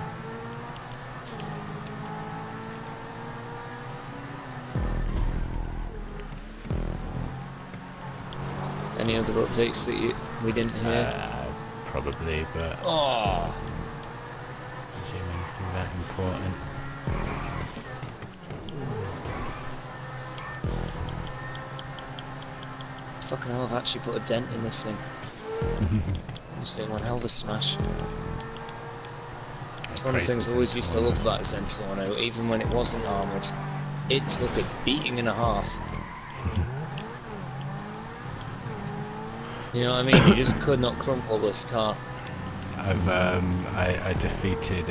Any other updates that we didn't hear? Probably, but Oh, assuming anything that important. fucking hell, I've actually put a dent in this thing. Must be one hell of a smash. It's one of the things I always used to love about Zentorno, even when it wasn't armoured. It took a beating and a half. You know what I mean? You just could not crumple this car. I defeated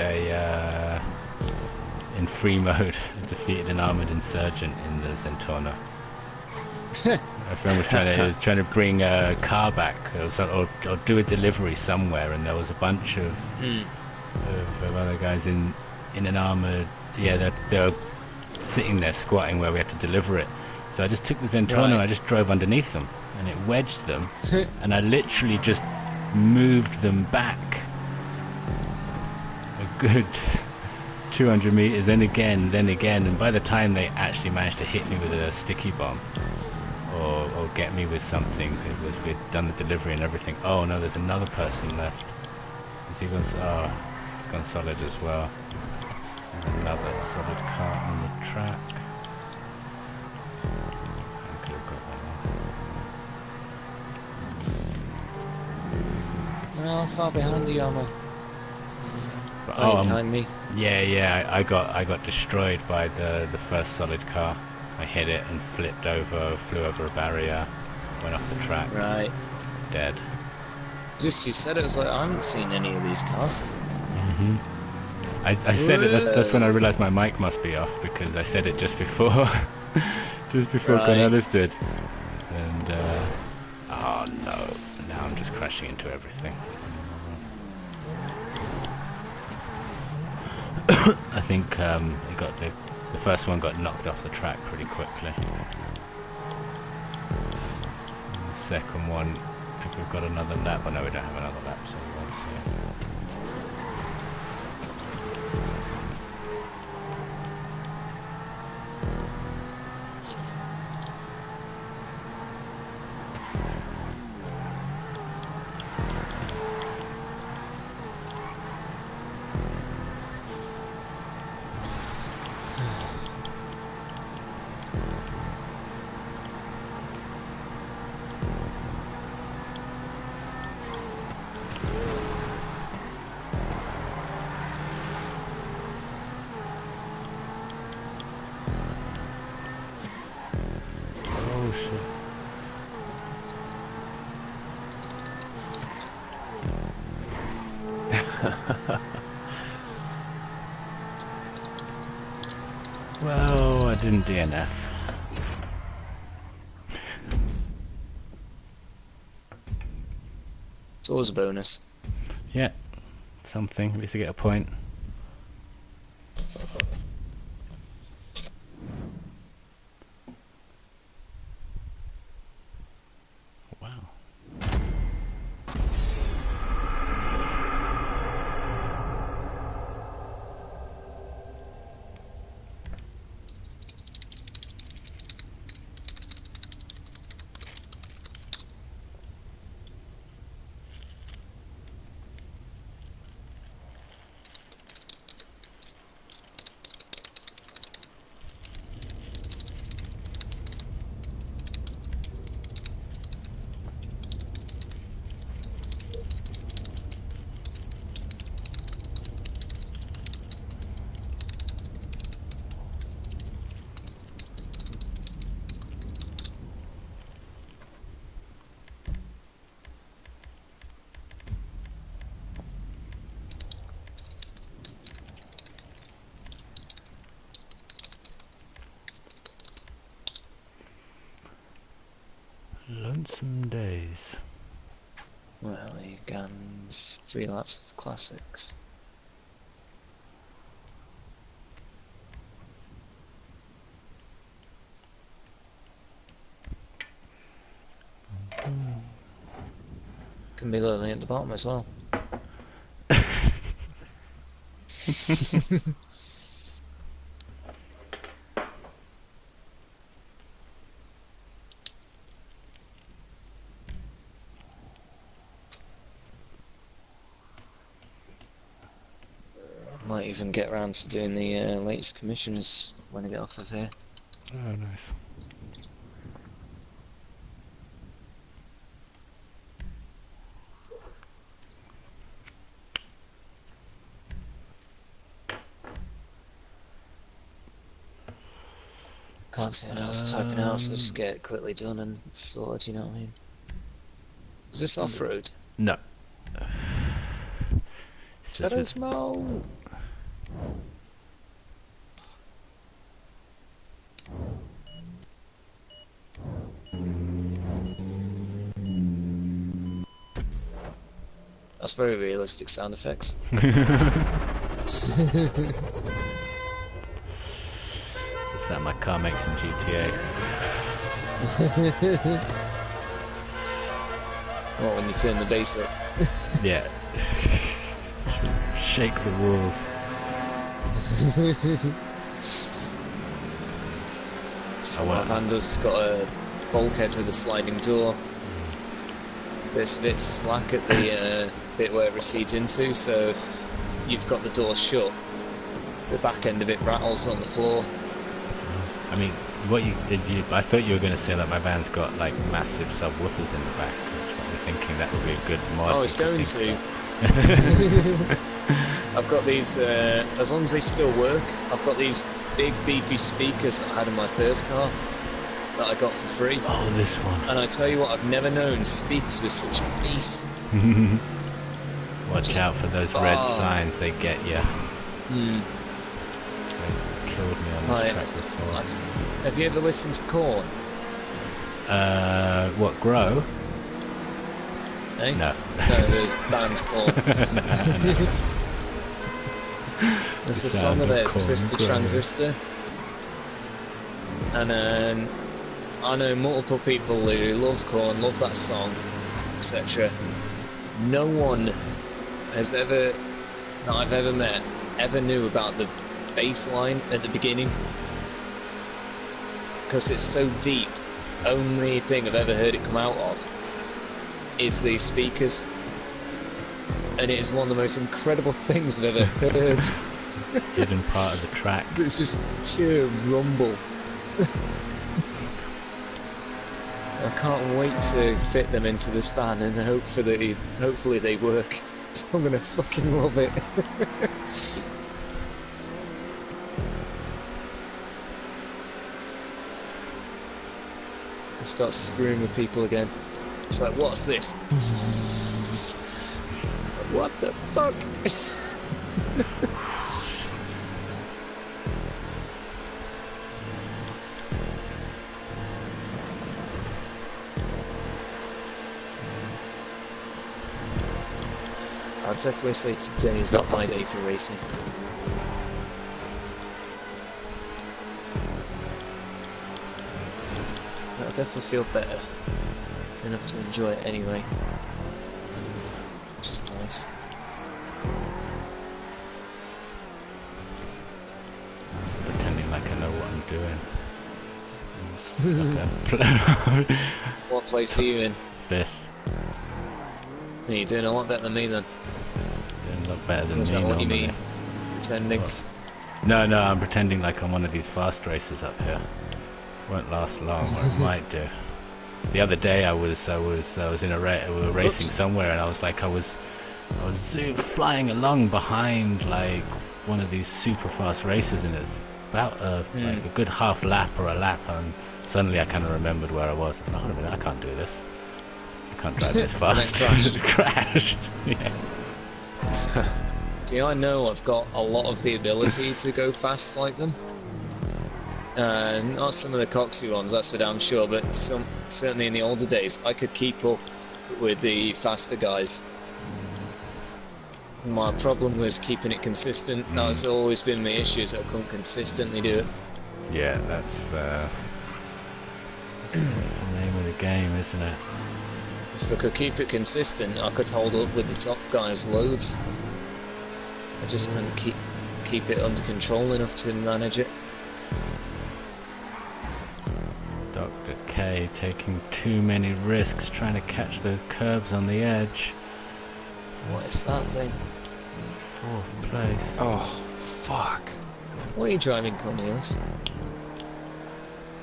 in free mode, I defeated an armoured insurgent in the Zentorno. My friend was trying to bring a car back, or do a delivery somewhere, and there was a bunch of other guys in an armoured. Yeah, they were sitting there squatting where we had to deliver it. So I just took the Zentorno, and I just drove underneath them, and it wedged them, and I literally just moved them back a good 200 meters, then again, and by the time they actually managed to hit me with a sticky bomb or get me with something, we'd done the delivery and everything. Oh no, there's another person left. Is he gone? Oh, he's gone solid as well. There's another solid car on the track. I could have got that one. Well, how far behind you, Armour? Oh, behind me. Yeah, I got destroyed by the first solid car. I hit it and flipped over, flew over a barrier, went off the track. Right. Dead. Just you said it, was like, I haven't seen any of these cars. I said it, that's when I realised my mic must be off, because I said it just before Cornelis did. And, oh no, now I'm just crashing into everything. I think it got the first one got knocked off the track pretty quickly. The second one, I think we've got another lap. Oh no, we don't have another lap, so we won't see it. Oh shit. Well, I didn't DNF. It's always a bonus. Yeah, something. At least I get a point. Wow. Lonesome days. Well, he guns 3 laps of classics. Can be lonely at the bottom as well. Might even get around to doing the latest commissioners when I get off of here. Oh, nice. Can't see anyone else typing out, so just get it quickly done and sorted, you know what I mean? Is this off-road? No. It's just with- Turismo! That's very realistic sound effects. It's that my car makes in GTA. Well, when you turn the bass up. Yeah. Shake the walls. So one of Anders got a bulkhead with a sliding door. It's a bit slack at the bit where it recedes into, so you've got the door shut. The back end of it rattles on the floor. I mean, what you did, I thought you were going to say that my van's got like massive subwoofers in the back. I'm thinking that would be a good mod. Oh, it's going to. I've got these, as long as they still work, I've got these big beefy speakers that I had in my first car that I got for free. Oh, this one. And I tell you what, I've never known speakers with such a beast. Watch out for those red signs, they get you. Hmm. They killed me on this track before. Have you ever listened to Korn? What, Grow? Eh? No. No, there's bands called. There's The a song sound of of theirs, corn Twisted growing. Transistor. And I know multiple people who love Korn, love that song, etc. No one has ever, that I've ever met, ever knew about the bass line at the beginning. Because it's so deep. Only thing I've ever heard it come out of is these speakers. And it is one of the most incredible things I've ever heard. Hidden part of the track. It's just pure rumble. I can't wait to fit them into this van and hopefully they work. So I'm gonna fucking love it. I start screwing with people again. It's like, what's this? What the fuck? I'd definitely say today is not my day for racing. But I definitely feel better enough to enjoy it anyway, which is nice. Pretending like I know what I'm doing. What place are you in? Fifth. You're doing a lot better than me then. Doing a lot better than Is me that what you normally. mean? Pretending? What? No, I'm pretending like I'm one of these fast racers up here. Won't last long, or it might do. The other day I was in a we were racing somewhere, and I was flying along behind like one of these super fast racers, and it's about like a good half lap or a lap, and suddenly I kind of remembered where I was. I thought, hold a minute, I can't do this. I can't drive this fast. Crashed. Yeah. See, I know I've got a lot of the ability to go fast like them. Not some of the coxy ones, that's for damn sure, but certainly in the older days, I could keep up with the faster guys. My problem was keeping it consistent. That's always been my issue, is I couldn't consistently do it. Yeah, that's the name of the game, isn't it? If I could keep it consistent, I could hold up with the top guys loads. I just couldn't keep it under control enough to manage it. Dr. K taking too many risks trying to catch those curbs on the edge. What is that thing? Fourth place. Oh, fuck. What are you driving, Cornelius?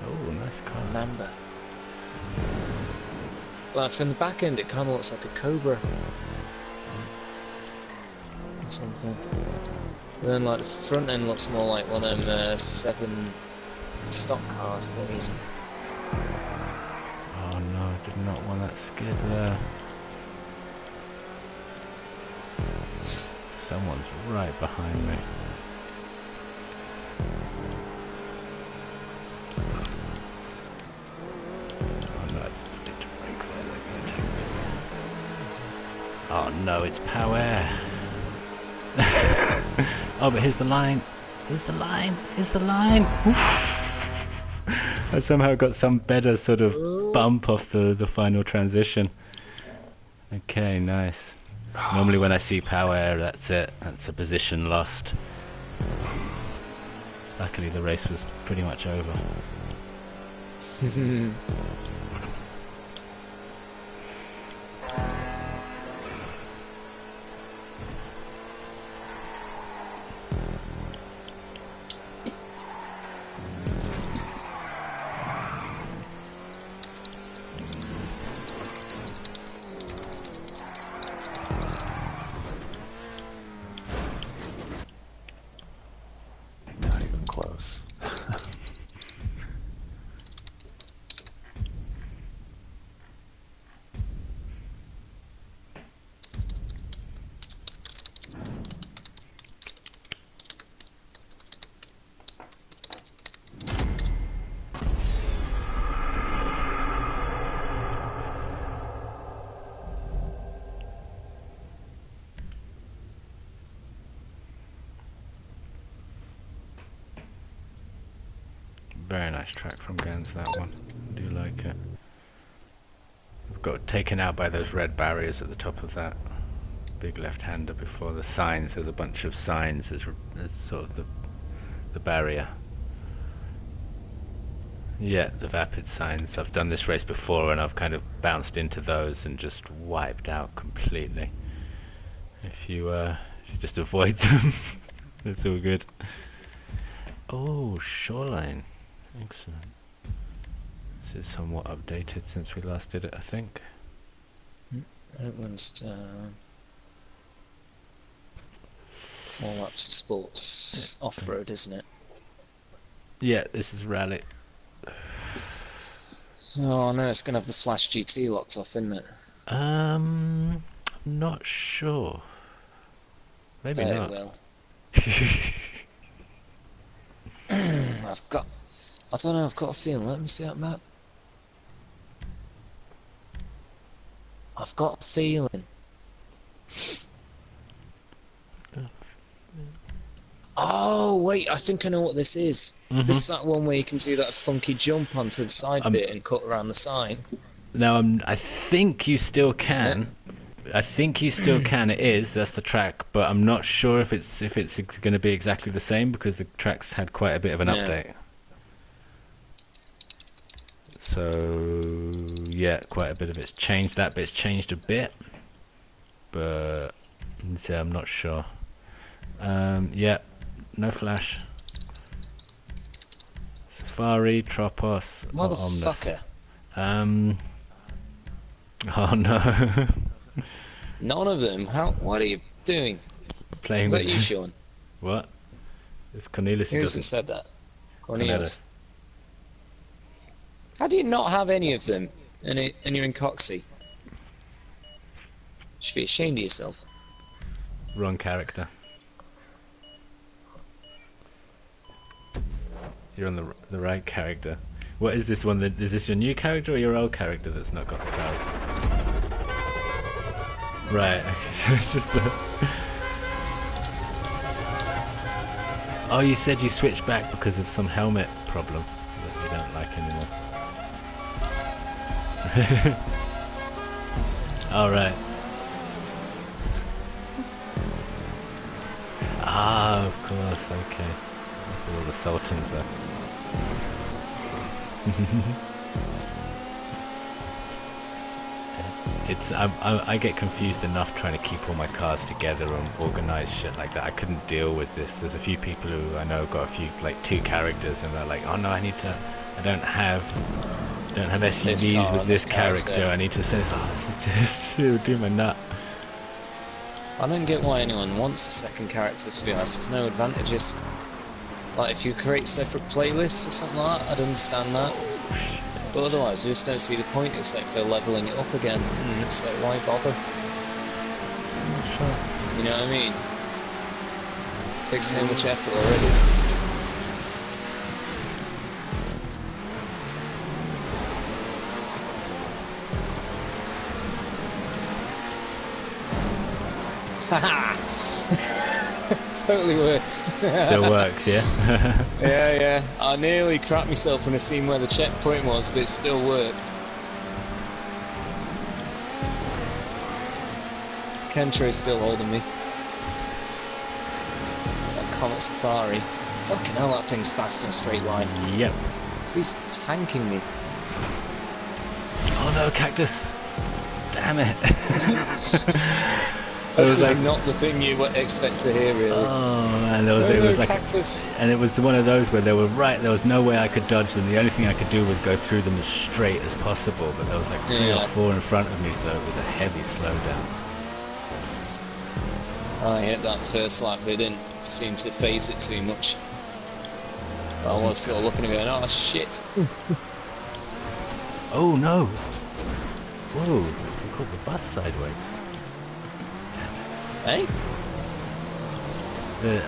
Oh, nice car. Remember. Like, from the back end, it kind of looks like a Cobra. Or something. And then, like, the front end looks more like one of them 7 stock cars thingies. Oh no, I did not want that skid there. Someone's right behind me. Oh no, I need to brake there, they're gonna take me. Oh no, it's power. Oh, but here's the line. Here's the line. Here's the line. I somehow got some better sort of bump off the final transition. Okay, nice. Normally when I see power, that's it. That's a position lost. Luckily the race was pretty much over. Not even close. very nice track from Gans, that one. I do like it. We've got taken out by those red barriers at the top of that big left-hander before the signs. There's a bunch of signs as sort of the barrier. Yeah, the vapid signs. I've done this race before and I've kind of bounced into those and just wiped out completely. If you just avoid them, it's all good. Oh, shoreline. Excellent. This is somewhat updated since we last did it, I think. That one's more like sports off-road, isn't it? Yeah, this is rally. Oh no, it's going to have the Flash GT locked off, isn't it? I'm not sure. Maybe not. It will. I don't know, I've got a feeling. Let me see that map. I've got a feeling. Oh, wait, I think I know what this is. This is that one where you can do that funky jump onto the side bit and cut around the sign. Now, I think you still can. I think you still can. It is. That's the track, but I'm not sure if it's going to be exactly the same because the track's had quite a bit of an update. So yeah, quite a bit of it's changed. That bit's changed a bit, but yeah, I'm not sure. Yeah, no Flash. Safari, Tropos, or Omnis. Motherfucker. Oh no. None of them. What are you doing? Playing Is with that you, Sean? What? It's Cornelius who Who doesn't. hasn't said that? Cornelius. How do you not have any of them? And you're in Coxie. You should be ashamed of yourself. Wrong character. You're on the right character. What is this one? Is this your new character or your old character that's not got the cars? Right. Okay, so it's just the. Oh, you said you switched back because of some helmet problem that you don't like anymore. All right. Ah, of course. Okay. That's all the Sultans there. I get confused enough trying to keep all my cars together and organize shit like that. I couldn't deal with this. There's a few people who I know got a few, like 2 characters, and they're like, oh no, I don't have SUVs with this character. I need to say, this is just to do my nut. I don't get why anyone wants a second character, to be honest. There's no advantages. Like, if you create separate playlists or something like that, I'd understand that. But otherwise, I just don't see the point. It's like for leveling it up again. It's like, why bother? Sure. You know what I mean? Takes so much effort already. Haha! Totally works. Still works, yeah? Yeah. I nearly crapped myself when I seen where the checkpoint was, but it still worked. Kentro's still holding me. That Comet Safari. Fucking hell, that thing's fast in a straight line. Yep. He's tanking me. Oh no, cactus! Damn it! That's just like, not the thing you would expect to hear, really. Oh man, it was like cactus. And it was one of those where they were right. There was no way I could dodge them. The only thing I could do was go through them as straight as possible. But there was like 3 or 4 in front of me, so it was a heavy slowdown. I hit that first lap, but it didn't seem to phase it too much. I was sort of looking and going, oh shit. Oh no! Whoa! You caught the bus sideways. Hey?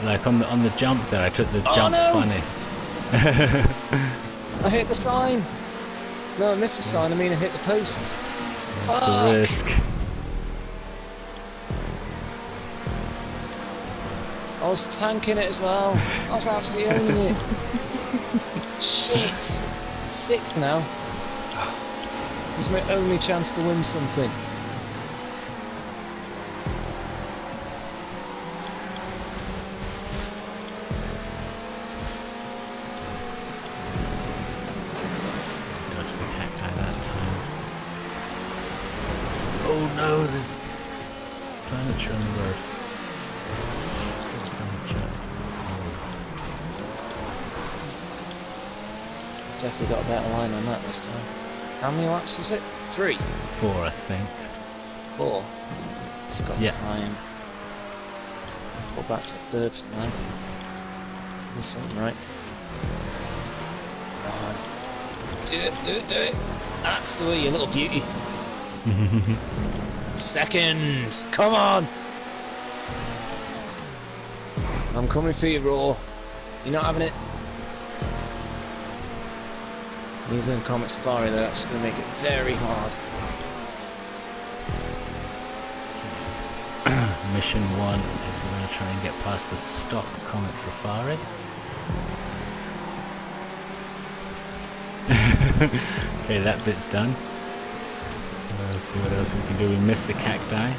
Like on the jump there, I took the jump funny. I hit the sign. No, I missed the sign. I mean, I hit the post. That's the risk. I was tanking it as well. I was absolutely owning it. Shit! Sixth now. It's my only chance to win something. Dodged the cacti that time. Oh no, there's furniture on the road. Furniture. Definitely got a better line on that this time. How many laps was it? 3? 4, I think. 4. Forgot Yeah. time. Go back to third somehow. There's something right. Come on. Do it, do it, do it. That's the way, you little beauty. Second! Come on! I'm coming for you, Raw. You're not having it. These are Comet Safari, they're actually going to make it very hard. Mission 1 is we're going to try and get past the stock Comet Safari. Okay, that bit's done. Let's see what else we can do. We missed the cacti.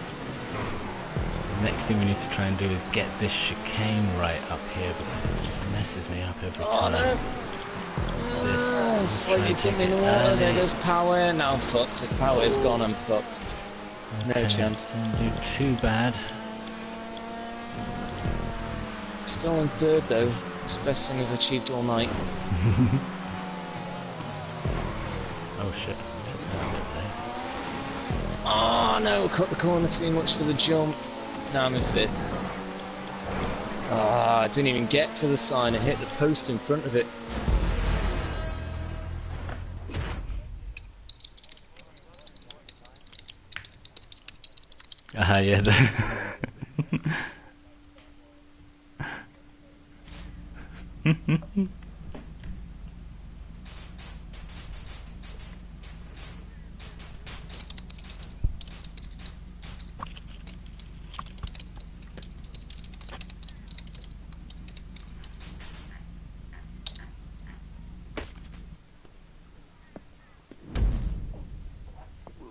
The next thing we need to try and do is get this chicane right up here because it just messes me up every time. No. It's like you dumped me in the water, there goes power. Now I'm fucked. If power is gone, I'm fucked. Okay, No chance. Didn't do too bad. Still in third though. It's the best thing I've achieved all night. Oh shit, took that a bit there. Oh no, cut the corner too much for the jump. Now I'm in fifth. Ah, I didn't even get to the sign. I hit the post in front of it. Ah, yeah.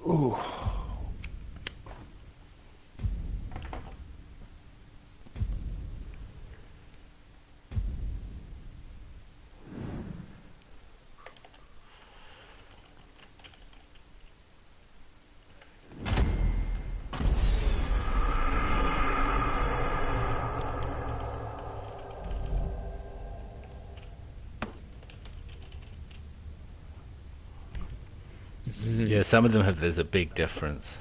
Ooh. Yeah, some of them have. There's a big difference.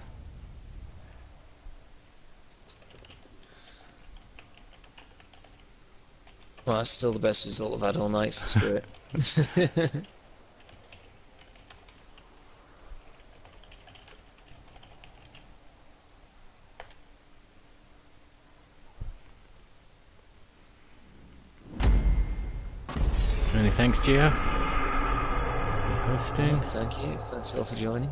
Well, that's still the best result I've had all night, so screw it. Many thanks, Gio, for hosting. Thank you. Thanks all for joining.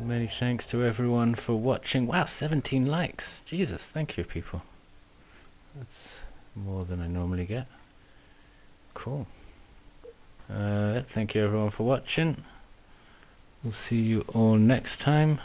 Many thanks to everyone for watching. Wow, 17 likes. Jesus, thank you, people. That's more than I normally get. Cool. Thank you, everyone, for watching. We'll see you all next time.